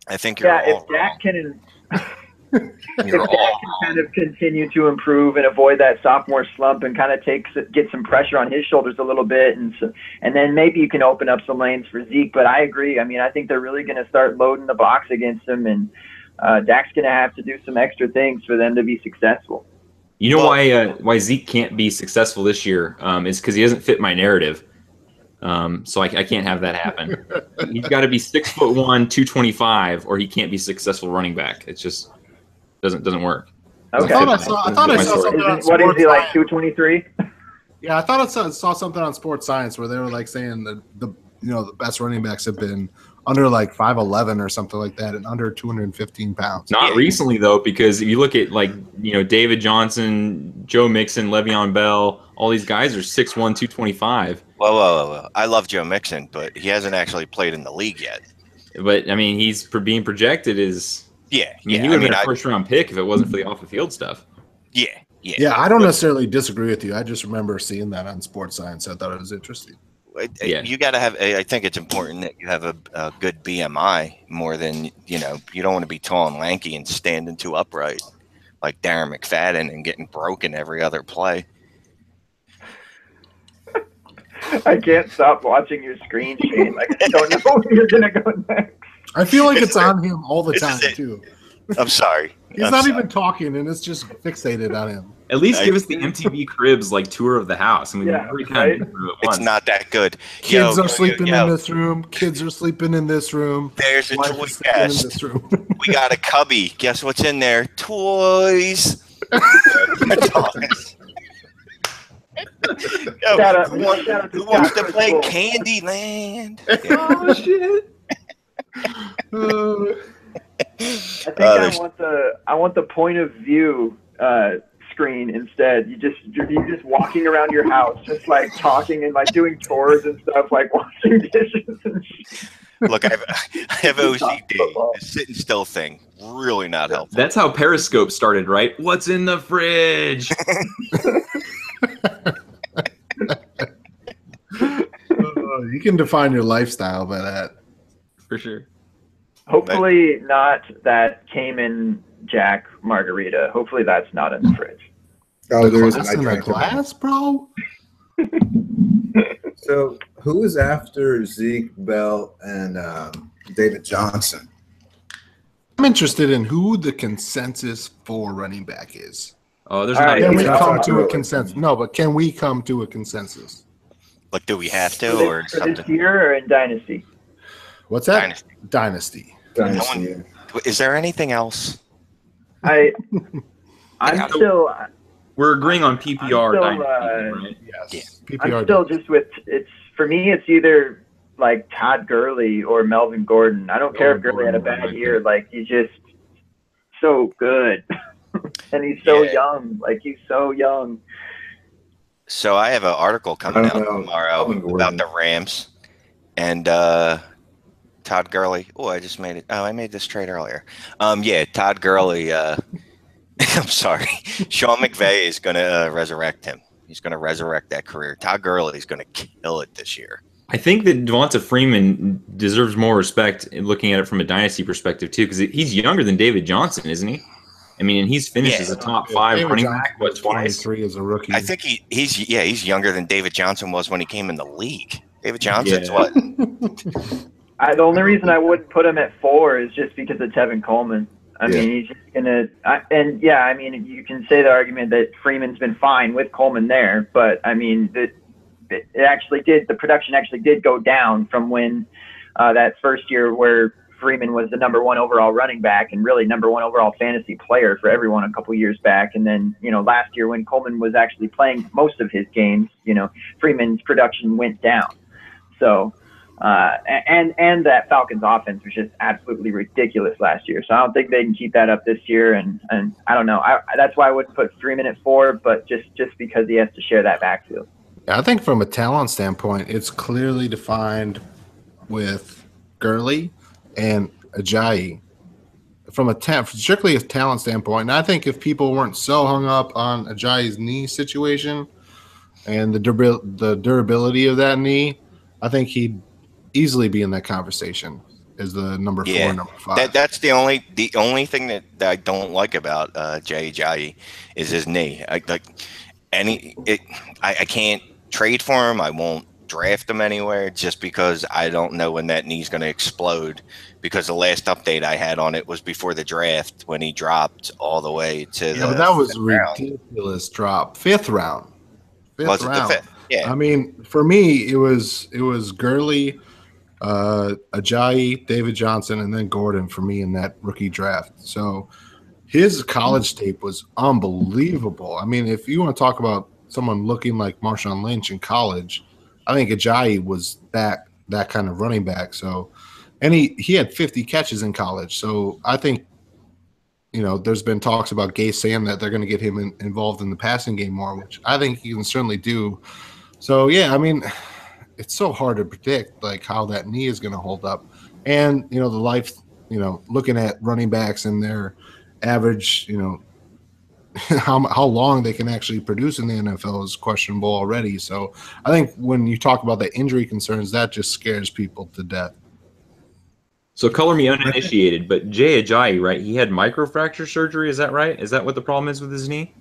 Speaker 3: I think you're
Speaker 1: Yeah,
Speaker 3: all
Speaker 1: if Dak can. If
Speaker 2: You're
Speaker 1: Dak
Speaker 2: all
Speaker 1: can kind of continue to improve and avoid that sophomore slump and kind of get some pressure on his shoulders a little bit, and then maybe you can open up some lanes for Zeke. But I agree. I mean, I think they're really going to start loading the box against him, and Dak's going to have to do some extra things for them to be successful.
Speaker 2: You know why Zeke can't be successful this year is because he doesn't fit my narrative. So I can't have that happen. He's got to be 6'1", 225, or he can't be successful running back. It's just doesn't work.
Speaker 1: Okay.
Speaker 4: I thought I saw something on
Speaker 1: What is
Speaker 4: Sports
Speaker 1: he, like,
Speaker 4: Science.
Speaker 1: 223?
Speaker 4: Yeah, I thought I saw something on Sports Science where they were like saying that the best running backs have been under like 5'11" or something like that, and under 215 pounds.
Speaker 2: Not recently though, because if you look at David Johnson, Joe Mixon, Le'Veon Bell, all these guys are 6'1", 225.
Speaker 3: Whoa. I love Joe Mixon, but he hasn't actually played in the league yet.
Speaker 2: But I mean, he's being projected as he would have been a first round pick if it wasn't for the off the field stuff.
Speaker 4: Yeah, I don't necessarily disagree with you. I just remember seeing that on Sports Science. I thought it was interesting.
Speaker 3: You got to have. I think it's important that you have a good BMI more than you don't want to be tall and lanky and standing too upright like Darren McFadden and getting broken every other play.
Speaker 1: I can't stop watching your screen, Shane. Like, I don't know where you're going to go next.
Speaker 4: I feel like it's on him all the
Speaker 3: This
Speaker 4: time
Speaker 3: is it.
Speaker 4: too.
Speaker 3: I'm sorry.
Speaker 4: He's not even talking, and it's just fixated on him.
Speaker 2: At least give us the MTV Cribs like tour of the house, and we can every kind of through it once.
Speaker 3: It's not that good.
Speaker 4: Kids are sleeping in this room. Kids are sleeping in this room.
Speaker 3: There's a toy chest. We got a cubby. Guess what's in there? Toys. Who wants to play Candyland?
Speaker 2: Oh shit!
Speaker 1: I think I want the point of view screen instead. You're just walking around your house, just like talking and like doing chores and stuff, like washing dishes and shit.
Speaker 3: Look, I have OCD. The sitting still thing, really not helpful.
Speaker 2: That's how Periscope started, right? What's in the fridge?
Speaker 4: You can define your lifestyle by that.
Speaker 2: For sure.
Speaker 1: Hopefully not that Cayman Jack margarita. Hopefully that's not in the fridge.
Speaker 5: Oh, there is
Speaker 4: in a glass, bro?
Speaker 5: So who is after Zeke, Bell, and David Johnson?
Speaker 4: I'm interested in who the consensus for running back is.
Speaker 2: Oh, there's
Speaker 4: Can we come to a consensus? No, but can we come to a consensus?
Speaker 3: Like, do we have to,
Speaker 1: for this year or in Dynasty?
Speaker 4: What's that? Dynasty.
Speaker 3: Is there anything else?
Speaker 1: I'm still.
Speaker 2: We're agreeing on PPR.
Speaker 1: Right?
Speaker 4: Yes.
Speaker 1: PPR. I'm still just with for me. It's either like Todd Gurley or Melvin Gordon. I don't care if Gurley had a bad year. Like, he's just so good, and he's so young. Like, he's so young.
Speaker 3: So I have an article coming out tomorrow about the Rams and Todd Gurley. Oh, I just made it. Oh, I made this trade earlier. Todd Gurley. I'm sorry. Sean McVay is going to resurrect him. He's going to resurrect that career. Todd Gurley is going to kill it this year.
Speaker 2: I think that Devonta Freeman deserves more respect in looking at it from a dynasty perspective too, because he's younger than David Johnson, isn't he? I mean, and he's finished as a top 5
Speaker 4: David
Speaker 2: running
Speaker 4: Johnson
Speaker 2: back, what, twice?
Speaker 4: 23 as a rookie.
Speaker 3: I think he's younger than David Johnson was when he came in the league. David Johnson's what?
Speaker 1: The only reason I wouldn't put him at 4 is just because of Tevin Coleman. I mean, he's just gonna, I mean, you can say the argument that Freeman's been fine with Coleman there, but I mean, the production actually did go down from when that first year where Freeman was the number 1 overall running back and really number 1 overall fantasy player for everyone a couple years back. And then, last year when Coleman was actually playing most of his games, Freeman's production went down. So, and that Falcons offense was just absolutely ridiculous last year. So I don't think they can keep that up this year. And I don't know. That's why I wouldn't put Freeman at 4, but just because he has to share that backfield.
Speaker 4: I think from a talent standpoint, it's clearly defined with Gurley and Ajayi. From strictly a talent standpoint, and I think if people weren't so hung up on Ajayi's knee situation and the durability of that knee, I think he'd easily be in that conversation as the number 4, number 5.
Speaker 3: That's the only thing that I don't like about Jay Ajayi is his knee. I can't trade for him. I won't draft him anywhere just because I don't know when that knee's going to explode, because the last update I had on it was before the draft when he dropped all the way to
Speaker 4: but that was a ridiculous drop. 5th round.
Speaker 3: Was it the 5th? Yeah.
Speaker 4: I mean, for me, it was Gurley, Ajayi, David Johnson, and then Gordon for me in that rookie draft. So his college tape was unbelievable. I mean, if you want to talk about someone looking like Marshawn Lynch in college, I think Ajayi was that kind of running back. So, and he had 50 catches in college. So I think, there's been talks about Gay saying that they're going to get him involved in the passing game more, which I think he can certainly do. So, yeah, I mean, it's so hard to predict like how that knee is going to hold up. And, the life, looking at running backs and their average, how long they can actually produce in the NFL is questionable already. So I think when you talk about the injury concerns, that just scares people to death.
Speaker 2: So color me uninitiated, but Jay Ajayi, right? He had microfracture surgery. Is that right? Is that what the problem is with his knee?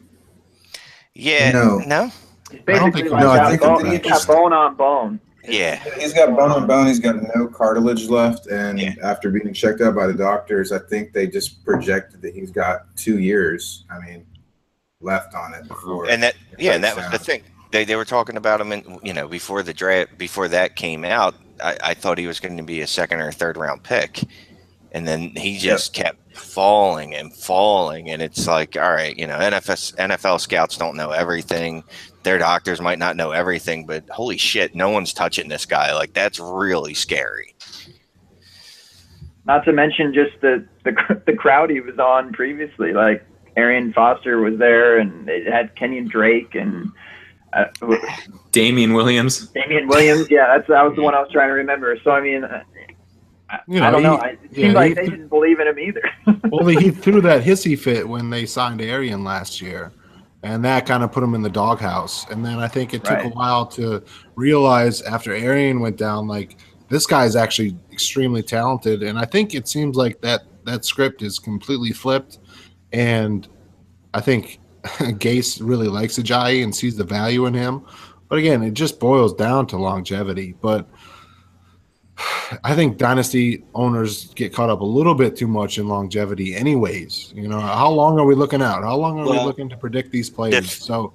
Speaker 3: Yeah. No.
Speaker 1: It's basically he's got bone on bone.
Speaker 3: Yeah.
Speaker 5: He's got bone on bone. He's got no cartilage left, and
Speaker 3: Yeah.
Speaker 5: after being checked out by the doctors, I think they just projected that he's got 2 years. I mean, left on it before.
Speaker 3: And that
Speaker 5: breaks
Speaker 3: was
Speaker 5: down.
Speaker 3: the thing. They were talking about him, and before the draft, before that came out, I thought he was going to be a second or third round pick, and then he just kept falling and falling, and it's like, all right, NFL scouts don't know everything. Their doctors might not know everything, but holy shit, no one's touching this guy. Like, that's really scary.
Speaker 1: Not to mention just the crowd he was on previously. Like, Arian Foster was there, and it had Kenyon Drake and
Speaker 2: Damian Williams.
Speaker 1: Damian Williams. Yeah, that was the one I was trying to remember. So I mean, I don't know. It seemed like they didn't believe in him either.
Speaker 4: Well, he threw that hissy fit when they signed Arian last year, and that kind of put him in the doghouse. And then I think it took a while to realize after Arian went down, like, this guy is actually extremely talented. And I think it seems like that script is completely flipped. And I think Gase really likes Ajayi and sees the value in him. But again, it just boils down to longevity. But I think dynasty owners get caught up a little bit too much in longevity anyways. How long are we looking out? How long are we looking to predict these players? So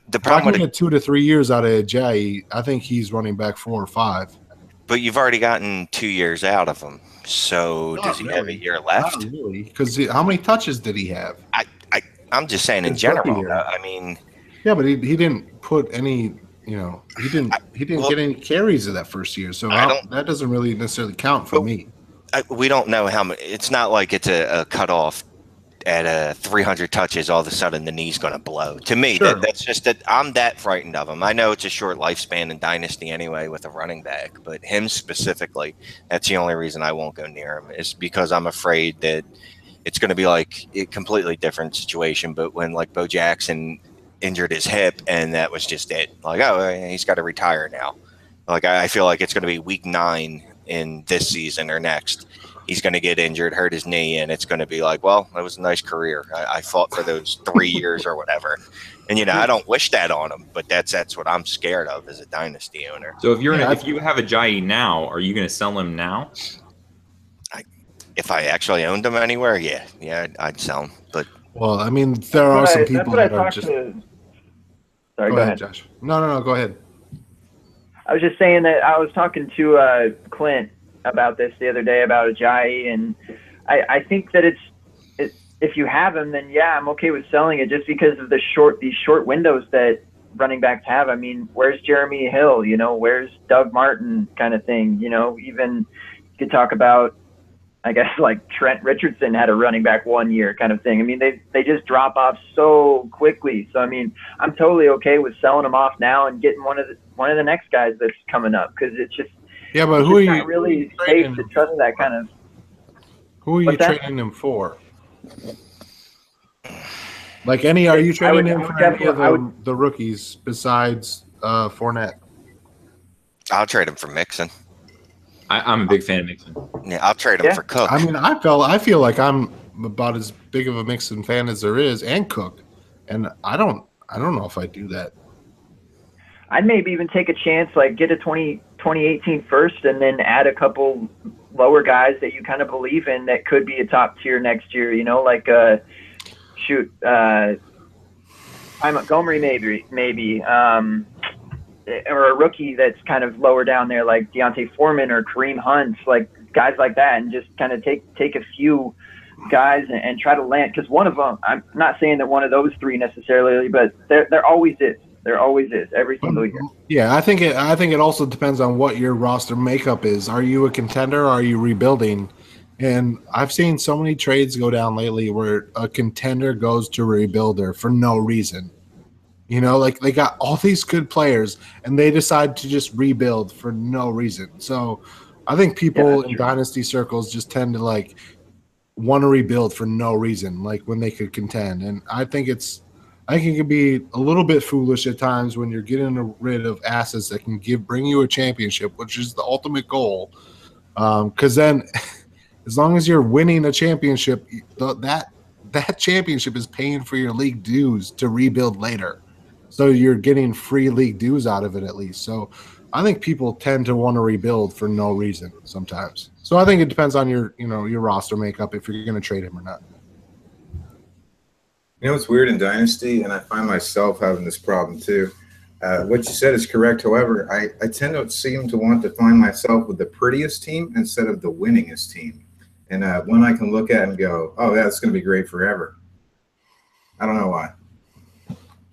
Speaker 3: the problem
Speaker 4: with 2 to 3 years out of Ajayi, I think he's running back 4 or 5.
Speaker 3: But you've already gotten 2 years out of him. So does he have a year left?
Speaker 4: Not really, because how many touches did he have?
Speaker 3: I'm just saying in general. I mean,
Speaker 4: yeah, but he didn't put any. He didn't get any carries of that first year, so that doesn't really necessarily count for me.
Speaker 3: We don't know how many. It's not like it's a cutoff at 300 touches. All of a sudden, the knee's going to blow. To me,
Speaker 4: Sure.
Speaker 3: that's just that I'm that frightened of him. I know it's a short lifespan in dynasty anyway with a running back, but him specifically, that's the only reason I won't go near him, is because I'm afraid that it's going to be like a completely different situation. But when, like, Bo Jackson injured his hip and that was just it, like, oh, he's got to retire now. Like, I feel like it's going to be week 9 in this season or next. He's going to get injured, hurt his knee, and it's going to be like, well, that was a nice career. I fought for those 3 years or whatever. And, I don't wish that on him, but that's what I'm scared of as a dynasty owner.
Speaker 2: So if you have Ajayi now, are you going to sell him now?
Speaker 3: If I actually owned him anywhere, yeah, I'd sell him. But
Speaker 4: well, I mean, there are some people that are just.
Speaker 1: Sorry,
Speaker 4: go ahead, Josh. No, go ahead.
Speaker 1: I was just saying that I was talking to Clint about this the other day about Ajayi, and I think that it's if you have him, then yeah, I'm okay with selling it just because of these short windows that running backs have. I mean, where's Jeremy Hill? Where's Doug Martin kind of thing? Even you could talk about, I guess, like Trent Richardson had a running back 1 year kind of thing. I mean, they just drop off so quickly. So I mean, I'm totally okay with selling them off now and getting one of the next guys that's coming up, because it's just
Speaker 4: but who are you
Speaker 1: not really safe to trust that kind of.
Speaker 4: Who are you trading him for? Like are you trading him for any of the rookies besides Fournette?
Speaker 3: I'll trade him for Mixon.
Speaker 2: I'm a big fan of Mixon.
Speaker 3: Yeah, I'll trade him for Cook.
Speaker 4: I mean, I feel like I'm about as big of a Mixon fan as there is, and Cook, and I don't know if I do that.
Speaker 1: I'd maybe even take a chance, like get a 2018 first, and then add a couple lower guys that you kind of believe in that could be a top tier next year. Like Montgomery maybe. Or a rookie that's kind of lower down there, like Deontay Foreman or Kareem Hunt, like guys like that, and just kind of take a few guys and try to land. Because one of them, I'm not saying that one of those 3 necessarily, but there always is. There always is every single year.
Speaker 4: Yeah, I think it also depends on what your roster makeup is. Are you a contender or are you rebuilding? And I've seen so many trades go down lately where a contender goes to a rebuilder for no reason. Like they got all these good players and they decide to just rebuild for no reason. So I think people in dynasty circles just tend to like want to rebuild for no reason, like when they could contend. And I think it can be a little bit foolish at times when you're getting rid of assets that can bring you a championship, which is the ultimate goal. Because then as long as you're winning a championship, that championship is paying for your league dues to rebuild later. So you're getting free league dues out of it at least. So I think people tend to want to rebuild for no reason sometimes. So I think it depends on your roster makeup if you're going to trade him or not.
Speaker 5: You know, it's weird in Dynasty, and I find myself having this problem too. What you said is correct. However, I tend to seem to want to find myself with the prettiest team instead of the winningest team. And one I can look at and go, oh, yeah, it's going to be great forever. I don't know why.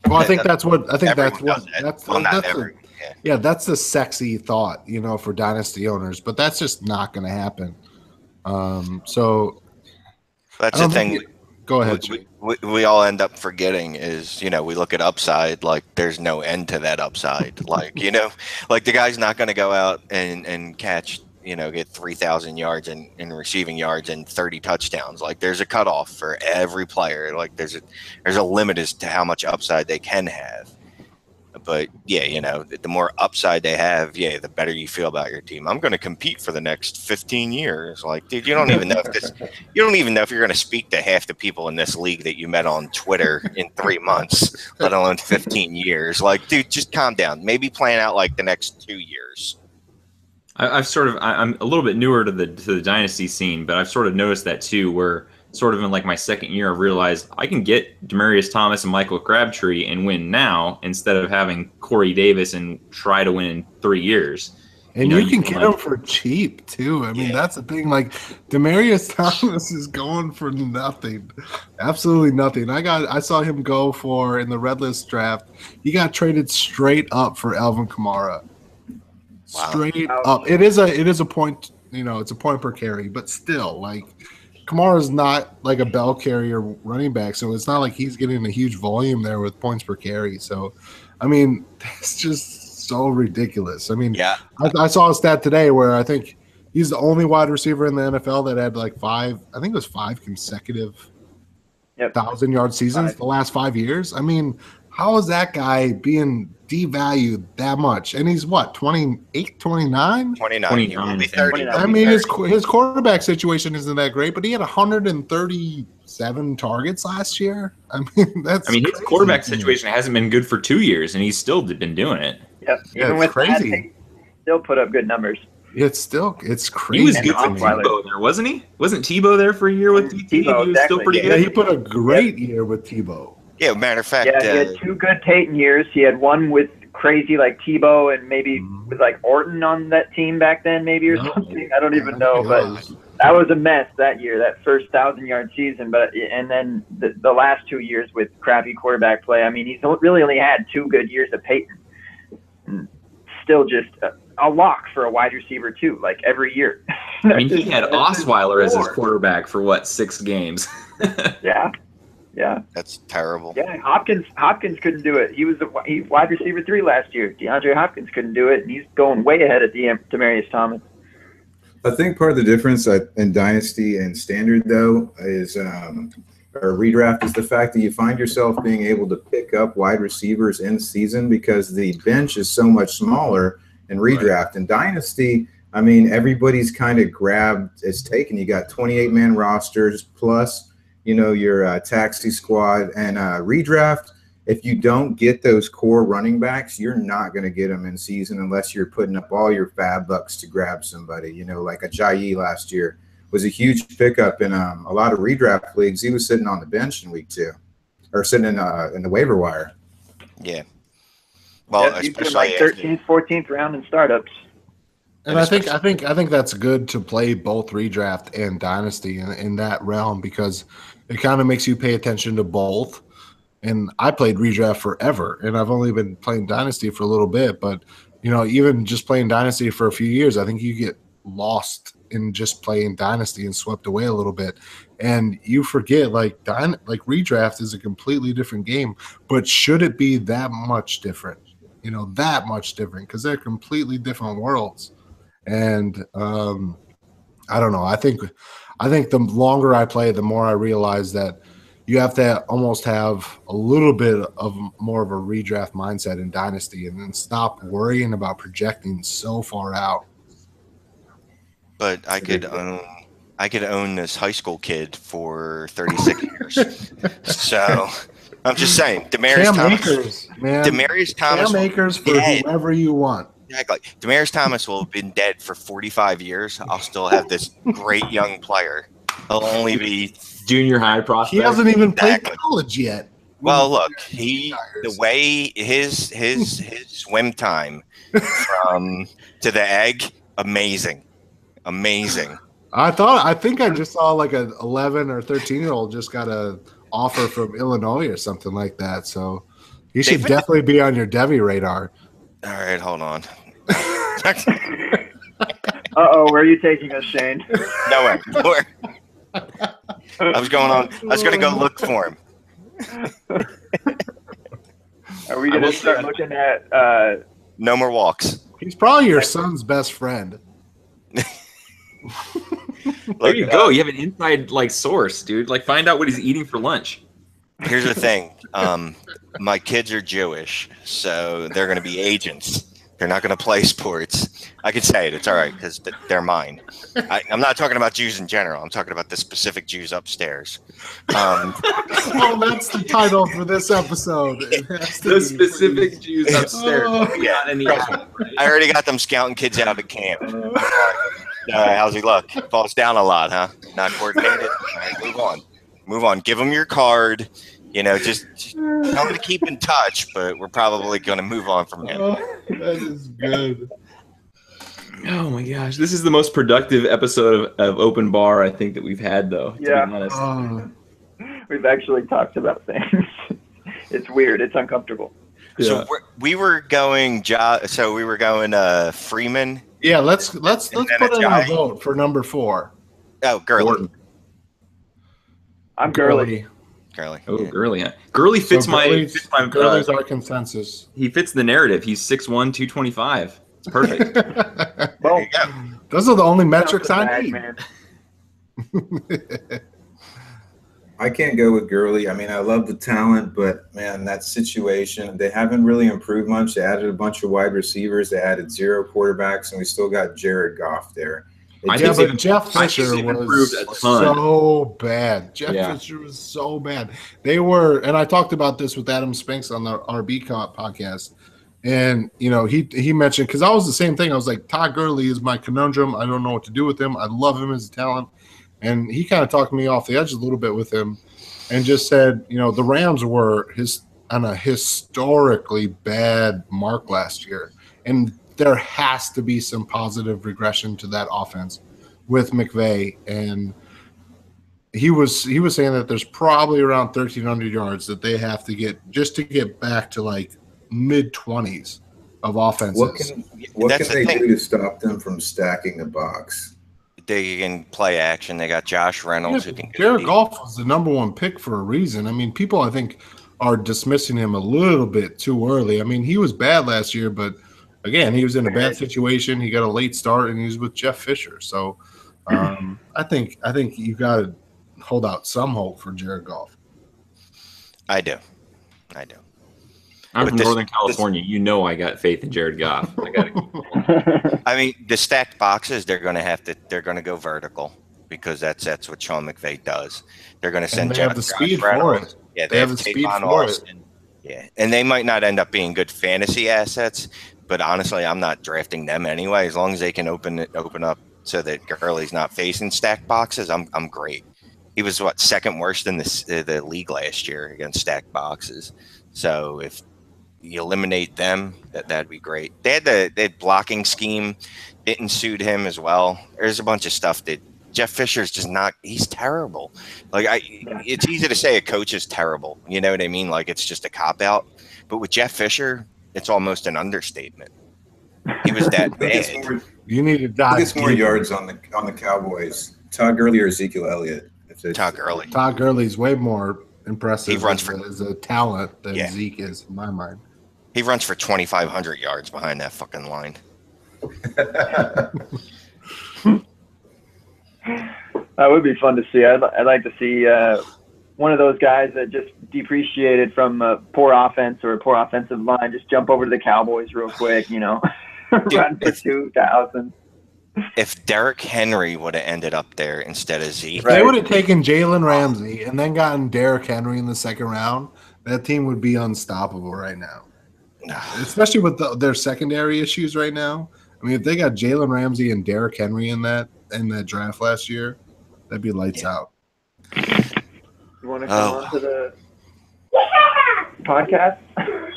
Speaker 4: Well, I think that's the sexy thought, for Dynasty owners, but that's just not going to happen. So
Speaker 3: that's the thing.
Speaker 4: Go ahead.
Speaker 3: We all end up forgetting is, we look at upside, like there's no end to that upside. Like, like the guy's not going to go out and catch, get 3,000 yards in receiving yards and 30 touchdowns. Like there's a cutoff for every player. Like there's a limit as to how much upside they can have. But yeah, the more upside they have, the better you feel about your team. I'm going to compete for the next 15 years. Like, dude, you don't even know if you're going to speak to half the people in this league that you met on Twitter in 3 months, let alone 15 years. Like, dude, just calm down. Maybe plan out like the next 2 years.
Speaker 2: I'm a little bit newer to the dynasty scene, but I've sort of noticed that too, where sort of in like my second year, I've realized I can get Demaryius Thomas and Michael Crabtree and win now instead of having Corey Davis and try to win in 3 years.
Speaker 4: And you can get them for cheap too. I mean, that's the thing. Like Demaryius Thomas is going for nothing, absolutely nothing. I saw him go for in the Red List draft. He got traded straight up for Alvin Kamara. Wow. Straight up. It is a point. It's a point per carry, but still, like. Kamara's not like a bell carrier running back, so it's not like he's getting a huge volume there with points per carry. So, I mean, that's just so ridiculous. I mean, I saw a stat today where I think he's the only wide receiver in the NFL that had like five consecutive 1,000-yard seasons the last 5 years. I mean, how is that guy being devalued that much? And he's what, 28, 29?
Speaker 3: 29. 30.
Speaker 4: I mean, his quarterback situation isn't that great, but he had 137 targets last year. I mean,
Speaker 2: his quarterback situation hasn't been good for 2 years, and he's still been doing it.
Speaker 1: Yep. Even with crazy. That, he still put up good numbers.
Speaker 4: It's crazy.
Speaker 2: He was good with Tebow there, wasn't he? Wasn't Tebow there for a year with DT? He was still pretty good.
Speaker 4: Yeah, he put a great year with Tebow.
Speaker 3: Yeah, matter of fact.
Speaker 1: Yeah, he had 2 good Peyton years. He had one with crazy like Tebow and maybe with like Orton on that team back then, maybe or something. I don't even know, but that was a mess that year, that first 1,000-yard season. And then the last 2 years with crappy quarterback play. I mean, he's really only had 2 good years of Peyton. Still just a lock for a wide receiver too, like every year.
Speaker 2: I mean, he had Osweiler as his quarterback for 6 games. Yeah.
Speaker 3: That's terrible.
Speaker 1: Yeah, Hopkins couldn't do it. He was wide receiver 3 last year. DeAndre Hopkins couldn't do it, and he's going way ahead of Demaryius Thomas.
Speaker 5: I think part of the difference in Dynasty and Standard, though, is or redraft is the fact that you find yourself being able to pick up wide receivers in season because the bench is so much smaller in redraft. Right. In Dynasty, I mean, everybody's kind of grabbed, it's taken. You got 28-man rosters plus – your taxi squad and redraft. If you don't get those core running backs, you're not going to get them in season unless you're putting up all your fab bucks to grab somebody. Like a Ajayi last year was a huge pickup in a lot of redraft leagues. He was sitting on the bench in week 2 or sitting in the waiver wire.
Speaker 3: Yeah. Well,
Speaker 1: especially like 13th, 14th round in startups.
Speaker 4: And I think that's good to play both redraft and dynasty in that realm because it kind of makes you pay attention to both. And I played redraft forever, and I've only been playing dynasty for a little bit. But even just playing dynasty for a few years, I think you get lost in just playing dynasty and swept away a little bit, and you forget like redraft is a completely different game. But should it be that much different? That much different because they're completely different worlds. And I don't know. I think the longer I play, the more I realize that you have to almost have a little bit of more of a redraft mindset in Dynasty and then stop worrying about projecting so far out.
Speaker 3: But I could own this high school kid for 36 years. So I'm just saying, Demaryius Thomas.
Speaker 4: Cam Akers for whoever you want.
Speaker 3: Exactly. Demaryius Thomas will have been dead for 45 years. I'll still have this great young player. He'll only be
Speaker 2: Junior high prospect.
Speaker 4: He hasn't even played
Speaker 3: Exactly.
Speaker 4: college yet.
Speaker 3: Well, look, the way his swim time from to the egg, amazing.
Speaker 4: I think I just saw like an 11 or 13-year-old just got a offer from Illinois or something like that. So he should definitely be on your Devi radar.
Speaker 3: All right, hold on.
Speaker 1: Where are you taking us, Shane?
Speaker 3: Nowhere. I was going to go look for him.
Speaker 1: Are we going to start looking at?
Speaker 3: No more walks.
Speaker 4: He's probably your son's best friend.
Speaker 2: There you go. You have an inside source, dude. Find out what he's eating for lunch.
Speaker 3: Here's the thing. My kids are Jewish, so they're going to be agents. They're not going to play sports. I could say it. It's all right because they're mine. I'm not talking about Jews in general. I'm talking about the specific Jews upstairs.
Speaker 4: Well, that's the title for this episode.
Speaker 3: The specific Jews upstairs. I already got them scouting kids out of camp. How's he look? Falls down a lot, huh? Not coordinated? All right, move on. Give him your card. Just tell him to keep in touch, but we're probably going to move on from him.
Speaker 4: That is good.
Speaker 2: Oh my gosh, this is the most productive episode of Open Bar I think that we've had, though.
Speaker 1: Yeah,
Speaker 2: to be honest.
Speaker 1: We've actually talked about things. It's weird. It's uncomfortable.
Speaker 3: So we were going. Freeman.
Speaker 4: Yeah, let's put in a vote for number 4.
Speaker 3: Oh, Gurley.
Speaker 1: I'm Gurley.
Speaker 2: Oh, yeah. Gurley. Yeah. Gurley fits
Speaker 4: Gurley's our consensus.
Speaker 2: He fits the narrative. He's 6'1", 225. It's perfect.
Speaker 1: Well,
Speaker 3: there you go.
Speaker 4: Those are the only metrics I need.
Speaker 1: Man.
Speaker 5: I can't go with Gurley. I mean, I love the talent, but man, that situation, they haven't really improved much. They added a bunch of wide receivers. They added 0 quarterbacks, and we still got Jared Goff there.
Speaker 4: But Jeff Fisher was so bad. Fisher was so bad. They were, and I talked about this with Adam Spinks on the RB podcast, and he mentioned, because I was the same thing. I was like, Todd Gurley is my conundrum. I don't know what to do with him. I love him as a talent, and he kind of talked me off the edge a little bit with him, and just said, the Rams were on a historically bad mark last year, and there has to be some positive regression to that offense with McVay. And he was saying that there's probably around 1,300 yards that they have to get just to get back to mid-20s of offenses.
Speaker 5: What can they do to stop them from stacking the box?
Speaker 3: They can play action. They got Josh Reynolds.
Speaker 4: Jared Goff was the number 1 pick for a reason. I mean, people I think are dismissing him a little bit too early. I mean, he was bad last year, but again, he was in a bad situation. He got a late start, and he was with Jeff Fisher. So I think you got to hold out some hope for Jared Goff.
Speaker 3: I do.
Speaker 2: I'm from Northern California. I got faith in Jared Goff.
Speaker 3: I memean, the stacked boxes, they're going to go vertical because that's what Sean McVay does. They're going to send
Speaker 4: and they have the speed for it.
Speaker 3: Yeah, they have the speed for it. Yeah, and they might not end up being good fantasy assets, but honestly, I'm not drafting them anyway. As long as they can open up so that Gurley's not facing stacked boxes, I'm great. He was second worst in the league last year against stacked boxes. So if you eliminate them, that'd be great. They had blocking scheme didn't suit him as well. There's a bunch of stuff that Jeff Fisher's just not. He's terrible. It's easy to say a coach is terrible. You know what I mean? It's just a cop out. But with Jeff Fisher, it's almost an understatement. He was that bad.
Speaker 4: You need to dive.
Speaker 5: Who gets more yards on the Cowboys? Todd Gurley or Ezekiel Elliott?
Speaker 3: Todd Gurley.
Speaker 4: Todd Gurley's way more impressive.
Speaker 3: He runs
Speaker 4: as a talent than Zeke is, in my mind.
Speaker 3: He runs for 2,500 yards behind that fucking line.
Speaker 1: That would be fun to see. I'd like to see one of those guys that just depreciated from a poor offense or a poor offensive line just jump over to the Cowboys real quick, run for 2,000.
Speaker 3: If Derrick Henry would have ended up there instead of Zeke.
Speaker 4: If they would have taken Jalen Ramsey and then gotten Derrick Henry in the second round, that team would be unstoppable right now. especially with their secondary issues right now. I mean, if they got Jalen Ramsey and Derrick Henry in that draft last year, that'd be lights out.
Speaker 1: You want to come on to the podcast?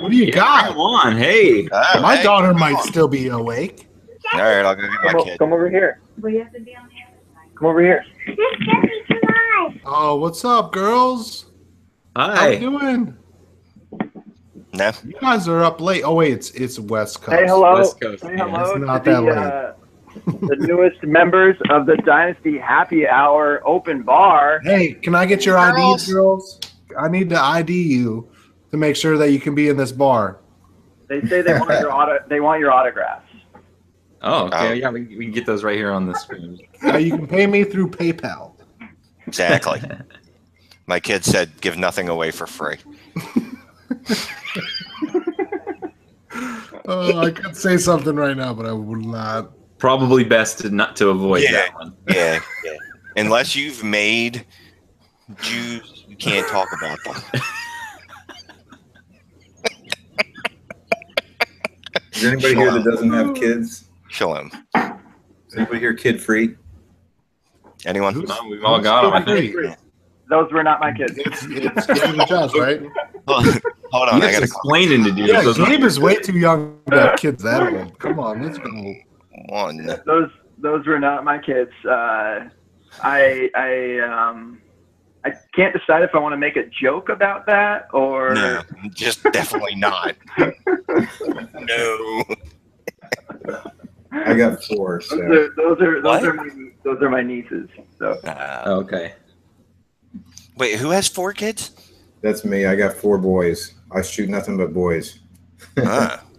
Speaker 4: What do you got?
Speaker 2: Come on, hey.
Speaker 4: My daughter might still be awake.
Speaker 3: All right, I'll go get my kid.
Speaker 1: Come over here.
Speaker 6: We have to be on the other side.
Speaker 1: Come over here.
Speaker 4: Oh, what's up, girls? How
Speaker 2: Hi.
Speaker 4: you doing?
Speaker 3: No.
Speaker 4: You guys are up late. Oh wait, it's West Coast.
Speaker 1: Say hello.
Speaker 2: West Coast,
Speaker 1: Say
Speaker 2: yeah.
Speaker 1: hello
Speaker 4: It's not
Speaker 1: to
Speaker 4: that
Speaker 1: the newest members of the Dynasty Happy Hour Open Bar.
Speaker 4: Hey, can I get your IDs, girls? I need to ID you to make sure that you can be in this bar.
Speaker 1: They say they want your autographs.
Speaker 2: Oh, okay. Yeah, we can get those right here on the screen.
Speaker 4: You can pay me through PayPal.
Speaker 3: Exactly. My kid said, "Give nothing away for free."
Speaker 4: I could say something right now, but I would not.
Speaker 2: Probably best to avoid that one.
Speaker 3: Yeah. Unless you've made Jews, you can't talk about them.
Speaker 5: Is there anybody here that doesn't have kids?
Speaker 3: Shalom.
Speaker 5: Is anybody here kid free?
Speaker 3: Anyone?
Speaker 2: No, we've all got them, I think.
Speaker 1: Those were not my kids.
Speaker 4: It's Gabe and Josh, right?
Speaker 3: Hold on,
Speaker 2: You
Speaker 3: I
Speaker 2: have
Speaker 3: gotta
Speaker 2: explaining to do.
Speaker 4: Yeah,
Speaker 2: Those-
Speaker 4: Gabe is way too young to have kids that old. Come on, let's go.
Speaker 3: one.
Speaker 1: Those were not my kids. I can't decide if I want to make a joke about that or.
Speaker 3: No, just definitely not. No.
Speaker 5: I got 4. So.
Speaker 1: Those are my nieces. So
Speaker 2: Okay.
Speaker 3: Wait, who has 4 kids?
Speaker 5: That's me. I got 4 boys. I shoot nothing but boys.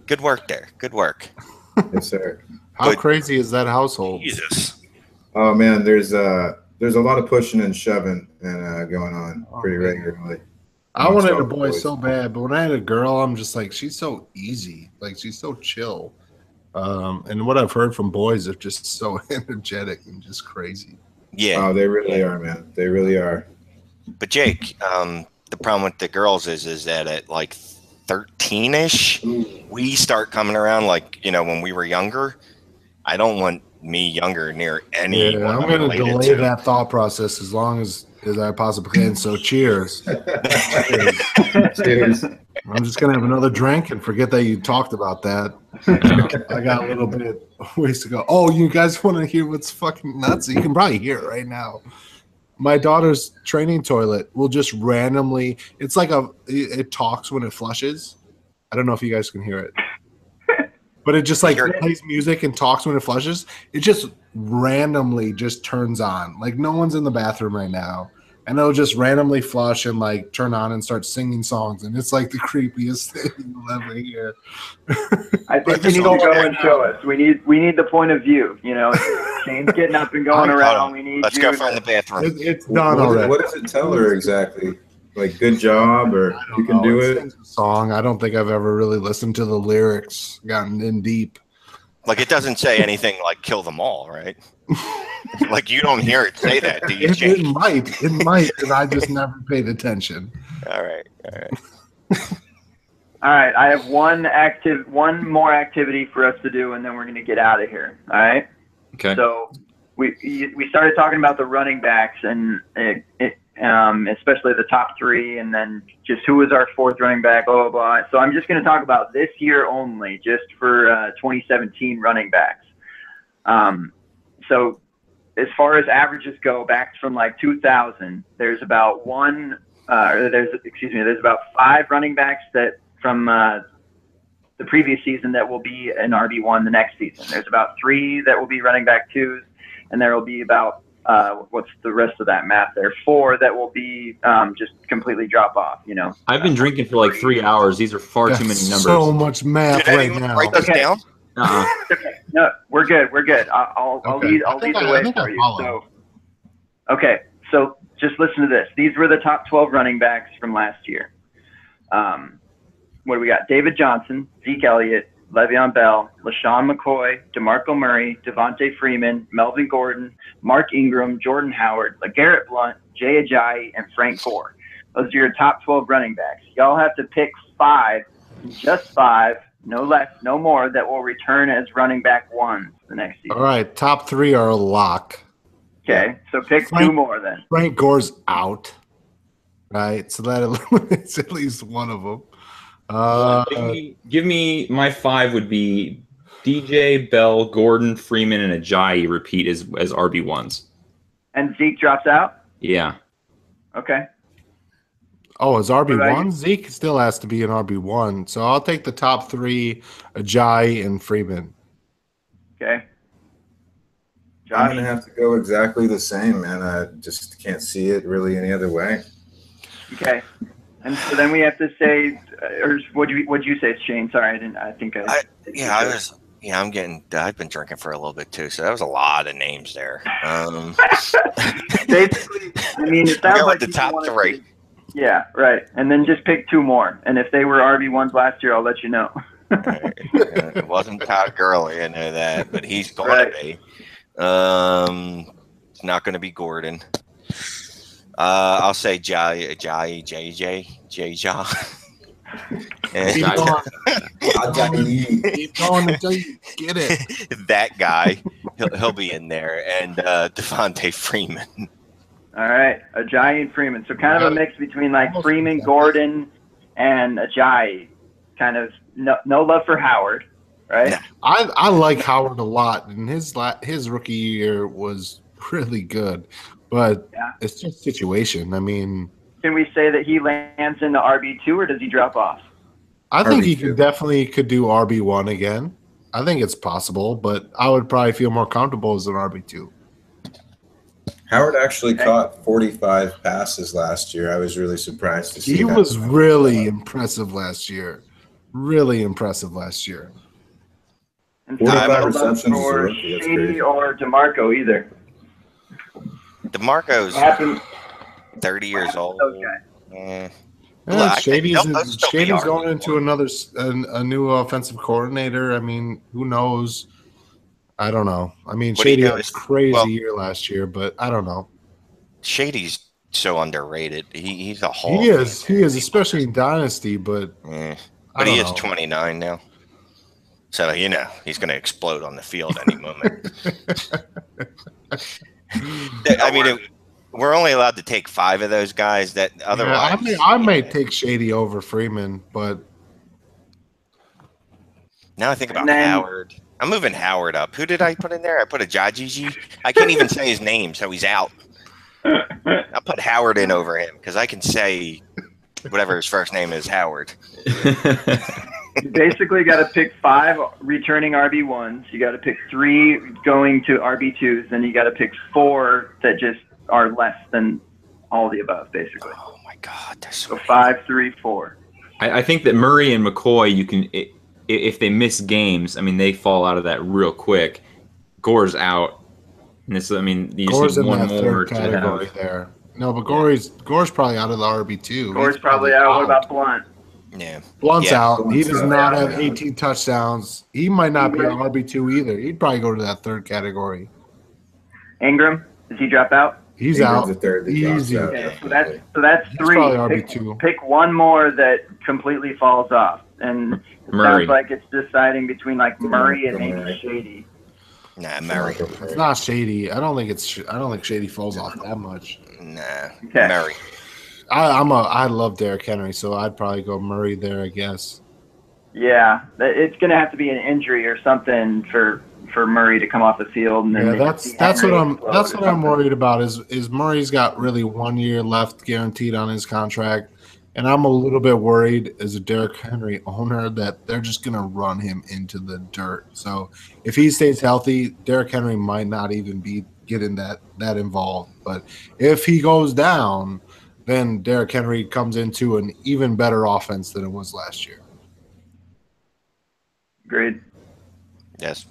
Speaker 3: Good work there. Good work.
Speaker 5: Yes, sir.
Speaker 4: How
Speaker 3: But-
Speaker 4: crazy is that household?
Speaker 3: Jesus.
Speaker 5: Oh man, there's a lot of pushing and shoving and going on pretty regularly.
Speaker 4: I wanted
Speaker 5: Amongst
Speaker 4: a
Speaker 5: all the
Speaker 4: boy
Speaker 5: boys.
Speaker 4: so bad, but when I had a girl, I'm just like, she's so easy. Like, she's so chill. And what I've heard from boys, they're just so energetic and just crazy.
Speaker 3: Yeah.
Speaker 5: Oh, they really are, man. They really are.
Speaker 3: But Jake, the problem with the girls is that at like 13-ish, we start coming around like, when we were younger. I don't want me younger near anyone.
Speaker 4: Yeah, I'm going to delay that thought process as long as I possibly can. So cheers.
Speaker 5: Cheers.
Speaker 4: I'm just going to have another drink and forget that you talked about that. I got a little bit of ways to go. Oh, you guys want to hear what's fucking nuts? You can probably hear it right now. My daughter's training toilet will just randomly, it's like it talks when it flushes. I don't know if you guys can hear it. But it just like plays music and talks when it flushes. It just randomly just turns on. Like no one's in the bathroom right now. And it'll just randomly flush and like turn on and start singing songs. And it's like the creepiest thing you'll ever hear.
Speaker 1: I think you need to go and show us. We need the point of view. Shane's getting up and going around. We need.
Speaker 3: Let's go find the bathroom.
Speaker 4: It's done already.
Speaker 5: What does it tell her exactly? Like, good job, or you can do it?
Speaker 4: It's a song. I don't think I've ever really listened to the lyrics, gotten in deep.
Speaker 3: Like it doesn't say anything like "kill them all," right? Like you don't hear it say that, do you, Jake?
Speaker 4: It might, and I just never paid attention.
Speaker 3: All right.
Speaker 1: All right, I have one more activity for us to do, and then we're going to get out of here. All right.
Speaker 2: Okay.
Speaker 1: So we started talking about the running backs and especially the top 3, and then just who was our 4th running back, blah, blah, blah. So I'm just going to talk about this year only, just for 2017 running backs. So as far as averages go, back from like 2000, there's about there's about 5 running backs that from the previous season that will be an RB1 the next season. There's about 3 that will be running back 2s, and there will be about what's the rest of that math there? 4 that will be just completely drop off.
Speaker 2: I've been drinking for like 3 hours. These are far too many numbers.
Speaker 4: So much math
Speaker 3: Did
Speaker 4: right
Speaker 3: anyone
Speaker 4: now.
Speaker 3: write this down?
Speaker 1: No, we're good. I'll
Speaker 4: Okay.
Speaker 1: lead
Speaker 4: I think
Speaker 1: the
Speaker 4: I
Speaker 1: way
Speaker 4: think I
Speaker 1: for you.
Speaker 4: follow.
Speaker 1: So just listen to this. These were the top 12 running backs from last year. What do we got? David Johnson, Zeke Elliott, Le'Veon Bell, LaShawn McCoy, DeMarco Murray, Devontae Freeman, Melvin Gordon, Mark Ingram, Jordan Howard, LeGarrette Blount, Jay Ajayi, and Frank Gore. Those are your top 12 running backs. Y'all have to pick 5 Just 5, no less, no more, that will return as running back ones the next season.
Speaker 4: All right, top 3 are a lock.
Speaker 1: Okay, so pick 2 more then.
Speaker 4: Frank Gore's out, right? So that eliminates at least one of them.
Speaker 2: Give me my 5 would be DJ, Bell, Gordon, Freeman, and Ajayi repeat as RB1s.
Speaker 1: And Zeke drops out?
Speaker 2: Yeah.
Speaker 1: Okay.
Speaker 4: Oh, is RB1? Zeke still has to be an RB1. So I'll take the top 3, Ajayi and Freeman.
Speaker 1: Okay.
Speaker 5: I'm going to have to go exactly the same, man. I just can't see it really any other way.
Speaker 1: Okay. And so then we have to say, or what'd you say, Shane? Sorry, I've
Speaker 3: been drinking for a little bit too, so that was a lot of names there.
Speaker 1: Basically, I mean, it sounds like
Speaker 3: the top 3.
Speaker 1: Yeah, right. And then just pick 2 more. And if they were RB1s last year, I'll let you know.
Speaker 3: It wasn't Todd Gurley, I know that, but he's going to be. It's not going to be Gordon. I'll say JJ.
Speaker 4: Keep going until you get it.
Speaker 3: That guy, he'll be in there, and Devontae Freeman.
Speaker 1: All right, Ajayi and Freeman. So kind of a mix between like Freeman, Gordon, and Ajayi. Kind of no love for Howard, right?
Speaker 3: No.
Speaker 4: I like Howard a lot, and his rookie year was really good, but it's just situation. I mean,
Speaker 1: can we say that he lands in the RB2 or does he drop off?
Speaker 4: I think he
Speaker 5: RB2.
Speaker 4: could do RB1 again. I think it's possible, but I would probably feel more comfortable as an RB2.
Speaker 5: Howard actually caught 45 passes last year. I was really surprised to see
Speaker 4: He
Speaker 5: that.
Speaker 4: was really impressive last year. Really impressive last year.
Speaker 1: And
Speaker 5: 45
Speaker 1: no love
Speaker 5: receptions is a
Speaker 1: for
Speaker 5: rookie. That's
Speaker 1: Shady
Speaker 5: crazy.
Speaker 1: or DeMarco either.
Speaker 3: DeMarco's
Speaker 1: Happened.
Speaker 3: 30 years old.
Speaker 1: Okay.
Speaker 4: Yeah,
Speaker 3: I think
Speaker 4: Shady's
Speaker 3: they'll still be
Speaker 4: going
Speaker 3: RB1.
Speaker 4: into a new offensive coordinator. I mean, who knows? I don't know. I mean,
Speaker 3: What do you
Speaker 4: Shady
Speaker 3: know
Speaker 4: had a
Speaker 3: is-
Speaker 4: crazy
Speaker 3: well-
Speaker 4: year last year, but I don't know.
Speaker 3: Shady's so underrated. He's a Hall.
Speaker 4: He is, especially in Dynasty, but
Speaker 3: Yeah.
Speaker 4: I
Speaker 3: But he
Speaker 4: don't
Speaker 3: is
Speaker 4: know.
Speaker 3: 29 now. So, he's going to explode on the field any moment. I mean, we're only allowed to take 5 of those guys. That otherwise,
Speaker 4: I may take Shady over Freeman, but
Speaker 3: now I think about
Speaker 1: And then-
Speaker 3: Howard. I'm moving Howard up. Who did I put in there? I put a Jajiji. I can't even say his name, so he's out. I'll put Howard in over him because I can say whatever his first name is, Howard.
Speaker 1: You basically got to pick 5 returning RB1s. You got to pick 3 going to RB2s. Then you got to pick 4 that just are less than all the above, basically.
Speaker 3: Oh my God, there's so
Speaker 1: So
Speaker 3: many.
Speaker 1: 5, 3, 4.
Speaker 2: I think that Murray and McCoy, if they miss games, I mean, they fall out of that real quick. Gore's out. And this, I mean, you
Speaker 4: Gore's
Speaker 2: just
Speaker 4: in
Speaker 2: need one
Speaker 4: that
Speaker 2: more
Speaker 4: third
Speaker 2: to
Speaker 4: category
Speaker 2: have.
Speaker 4: there. No, but Gore's probably out of the RB2.
Speaker 1: Gore's
Speaker 4: He's
Speaker 1: probably out. What about Blunt?
Speaker 3: Yeah.
Speaker 4: Blunt's
Speaker 3: Yeah.
Speaker 4: out. He does
Speaker 5: Blunt's
Speaker 4: not
Speaker 5: out.
Speaker 4: have 18 touchdowns. He might not be an RB2 either. He'd probably go to that third category.
Speaker 1: Ingram, does he drop out?
Speaker 4: He's
Speaker 5: Ingram's
Speaker 4: out.
Speaker 5: the third that drops
Speaker 4: Easy.
Speaker 5: out.
Speaker 1: Okay, so that's
Speaker 4: He's
Speaker 1: 3.
Speaker 4: probably
Speaker 1: Pick,
Speaker 4: RB2.
Speaker 1: pick one more that completely falls off, and it
Speaker 2: Murray.
Speaker 1: sounds like it's deciding between like Murray and maybe
Speaker 5: Murray.
Speaker 1: Shady.
Speaker 3: Nah, Murray.
Speaker 4: It's not Shady. I don't think Shady falls off that much.
Speaker 3: Nah,
Speaker 1: Okay.
Speaker 3: Murray.
Speaker 4: I love Derrick Henry, so I'd probably go Murray there, I guess.
Speaker 1: Yeah, it's going to have to be an injury or something for Murray to come off the field. And then
Speaker 4: Yeah,
Speaker 1: they
Speaker 4: that's
Speaker 1: see
Speaker 4: what
Speaker 1: Henry
Speaker 4: I'm
Speaker 1: explode
Speaker 4: that's
Speaker 1: or
Speaker 4: what I'm
Speaker 1: something.
Speaker 4: worried about is Murray's got really 1 year left guaranteed on his contract, and I'm a little bit worried as a Derrick Henry owner that they're just gonna run him into the dirt. So if he stays healthy, Derrick Henry might not even be getting that involved. But if he goes down, then Derrick Henry comes into an even better offense than it was last year.
Speaker 1: Agreed.
Speaker 3: Yes.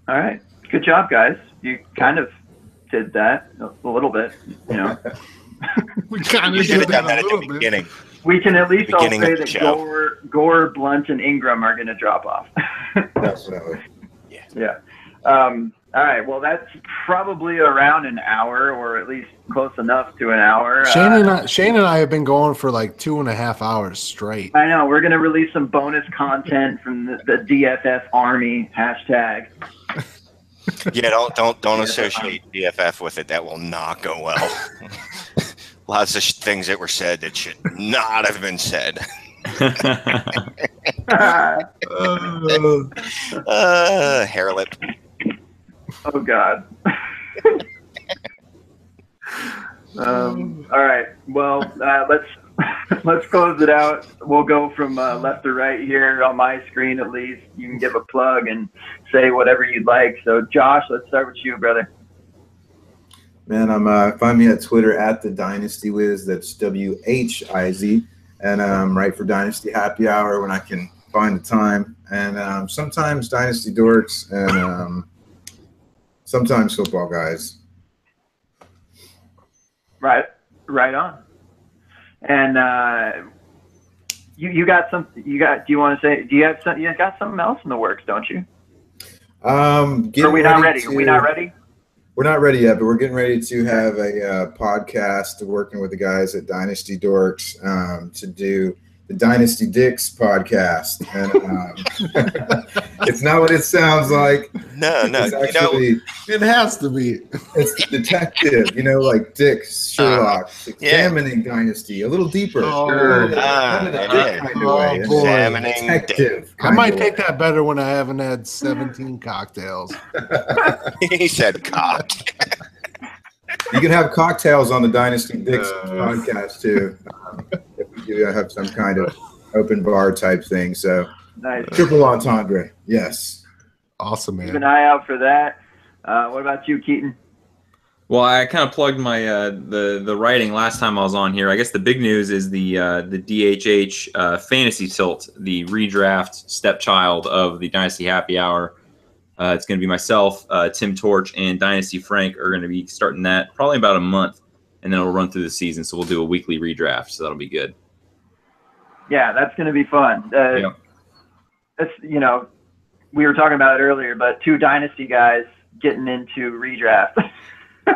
Speaker 1: All right. Good job, guys. You kind of did that a little bit, you know.
Speaker 4: We kind
Speaker 3: We
Speaker 4: of
Speaker 3: should
Speaker 4: did
Speaker 3: have done
Speaker 4: that
Speaker 3: that
Speaker 4: a
Speaker 3: at the
Speaker 4: little bit.
Speaker 3: beginning.
Speaker 1: We can at least all
Speaker 3: Beginning
Speaker 1: say
Speaker 3: of the
Speaker 1: that
Speaker 3: show.
Speaker 1: Gore, Blunt, and Ingram are going to drop off.
Speaker 5: Definitely.
Speaker 1: Yeah. All All right. Well, that's probably around an hour, or at least close enough to an hour.
Speaker 4: Shane and I have been going for like 2.5 hours straight.
Speaker 1: I know. We're going to release some bonus content from the DFF Army hashtag.
Speaker 3: Yeah, don't associate DFF with it. That will not go well. Lots of things that were said that should not have been said. Hair lip.
Speaker 1: Oh God. All right. Well, let's close it out. We'll go from left to right here on my screen. At least you can give a plug and say whatever you'd like. So, Josh, let's start with you, brother.
Speaker 5: Man, find me at Twitter at the Dynasty Wiz. That's WHIZ, and right for Dynasty Happy Hour when I can find the time. And sometimes Dynasty Dorks, and sometimes Football Guys.
Speaker 1: Right on. And you got something? Do you want to say? Do you have some? You got something else in the works, don't you? Are we not ready? Are we not ready?
Speaker 5: We're not ready yet, but we're getting ready to have a podcast working with the guys at Dynasty Dorks to do the Dynasty Dicks podcast. And it's not what it sounds like.
Speaker 3: No.
Speaker 5: It's actually,
Speaker 4: it has to be.
Speaker 5: It's detective, like Dick Sherlock, examining Dynasty a little deeper.
Speaker 3: Examining
Speaker 5: detective.
Speaker 4: I might take that better when I haven't had 17 cocktails.
Speaker 3: He said cock.
Speaker 5: You can have cocktails on the Dynasty Dicks podcast too. If you have some kind of open bar type thing. So
Speaker 1: Nice.
Speaker 5: Triple entendre. Yes.
Speaker 4: Awesome, man.
Speaker 1: Keep an eye out for that. What about you, Keaton?
Speaker 2: Well, I kind of plugged my the writing last time I was on here. I guess the big news is the DHH Fantasy Tilt, the redraft stepchild of the Dynasty Happy Hour. It's going to be myself, Tim Torch, and Dynasty Frank are going to be starting that probably in about a month, and then it'll run through the season. So we'll do a weekly redraft, so that'll be good.
Speaker 1: Yeah, that's going to be fun.
Speaker 2: Yeah.
Speaker 1: It's, we were talking about it earlier, but two Dynasty guys getting into redraft.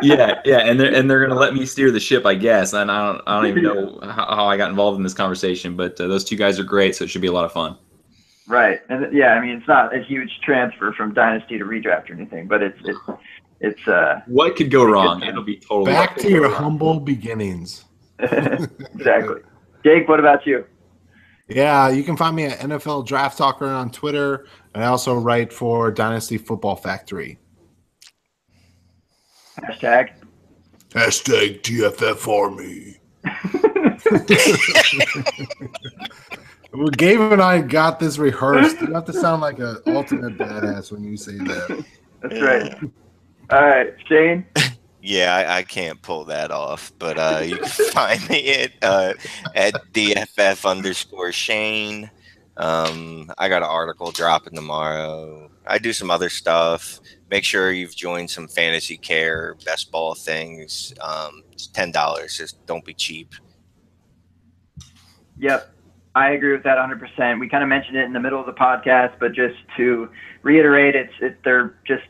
Speaker 2: yeah, and they're going to let me steer the ship, I guess. And I don't even know how I got involved in this conversation, but those two guys are great, so it should be a lot of fun.
Speaker 1: Right, and yeah, I mean, it's not a huge transfer from Dynasty to redraft or anything, but it's
Speaker 2: what could go wrong? It'll be totally
Speaker 4: back to your humble beginnings.
Speaker 1: Exactly. Jake, what about you?
Speaker 4: Yeah, you can find me at NFL Draft Talker on Twitter. I also write for Dynasty Football Factory.
Speaker 1: Hashtag
Speaker 4: DFF Army. Well, Gabe and I got this rehearsed. You have to sound like an ultimate badass when you say that.
Speaker 1: That's right. All right, Shane.
Speaker 3: Yeah, I can't pull that off, but you can find me at DFF_Shane. I got an article dropping tomorrow. I do some other stuff. Make sure you've joined some Fantasy Care, best ball things. It's $10. Just don't be cheap.
Speaker 1: Yep. I agree with that 100%. We kind of mentioned it in the middle of the podcast, but just to reiterate, they're just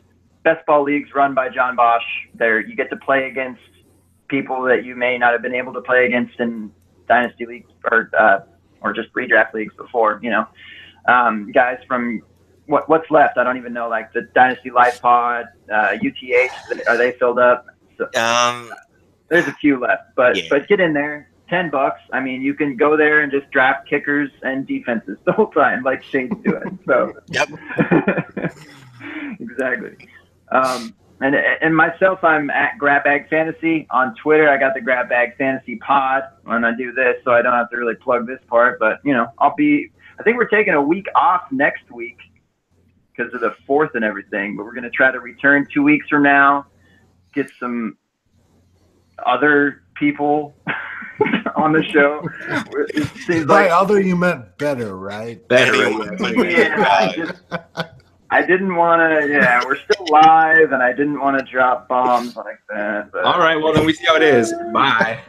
Speaker 1: best ball leagues run by John Bosch. You get to play against people that you may not have been able to play against in dynasty leagues or just redraft leagues before. Guys from what's left, I don't even know. Like the Dynasty Life Pod, UTH, are they filled up? So, there's a few left, but get in there. $10. I mean, you can go there and just draft kickers and defenses the whole time, like Shane's doing. So,
Speaker 3: Yep.
Speaker 1: Exactly. And myself, I'm at Grab Bag Fantasy on Twitter. I got the Grab Bag Fantasy Pod when I do this, so I don't have to really plug this part. But I think we're taking a week off next week because of the 4th and everything. But we're going to try to return 2 weeks from now, get some other people on the show. It seems
Speaker 4: By
Speaker 1: like
Speaker 4: other, you meant better, right?
Speaker 2: Better.
Speaker 1: yeah, I didn't want to. Yeah, we're still live, and I didn't want to drop bombs like that. But.
Speaker 2: All right, well then we see how it is. Bye.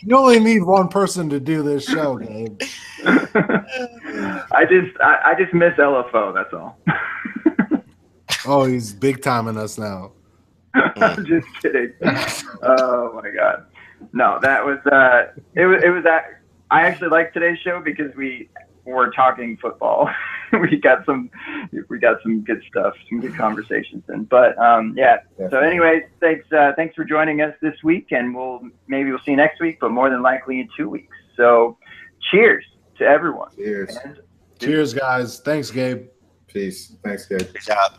Speaker 4: You only need one person to do this show, Gabe.
Speaker 1: I just miss LFO. That's all.
Speaker 4: Oh, he's big timing us now.
Speaker 1: I'm just kidding. Oh my God. No, that was it was that I actually like today's show because we were talking football. we got some good stuff, some good conversations in. But yeah. So anyways, thanks for joining us this week, and we'll see you next week, but more than likely in 2 weeks. So cheers to everyone.
Speaker 5: Cheers.
Speaker 4: Cheers, guys. Thanks, Gabe.
Speaker 5: Peace. Thanks, Gabe.
Speaker 3: Peace out.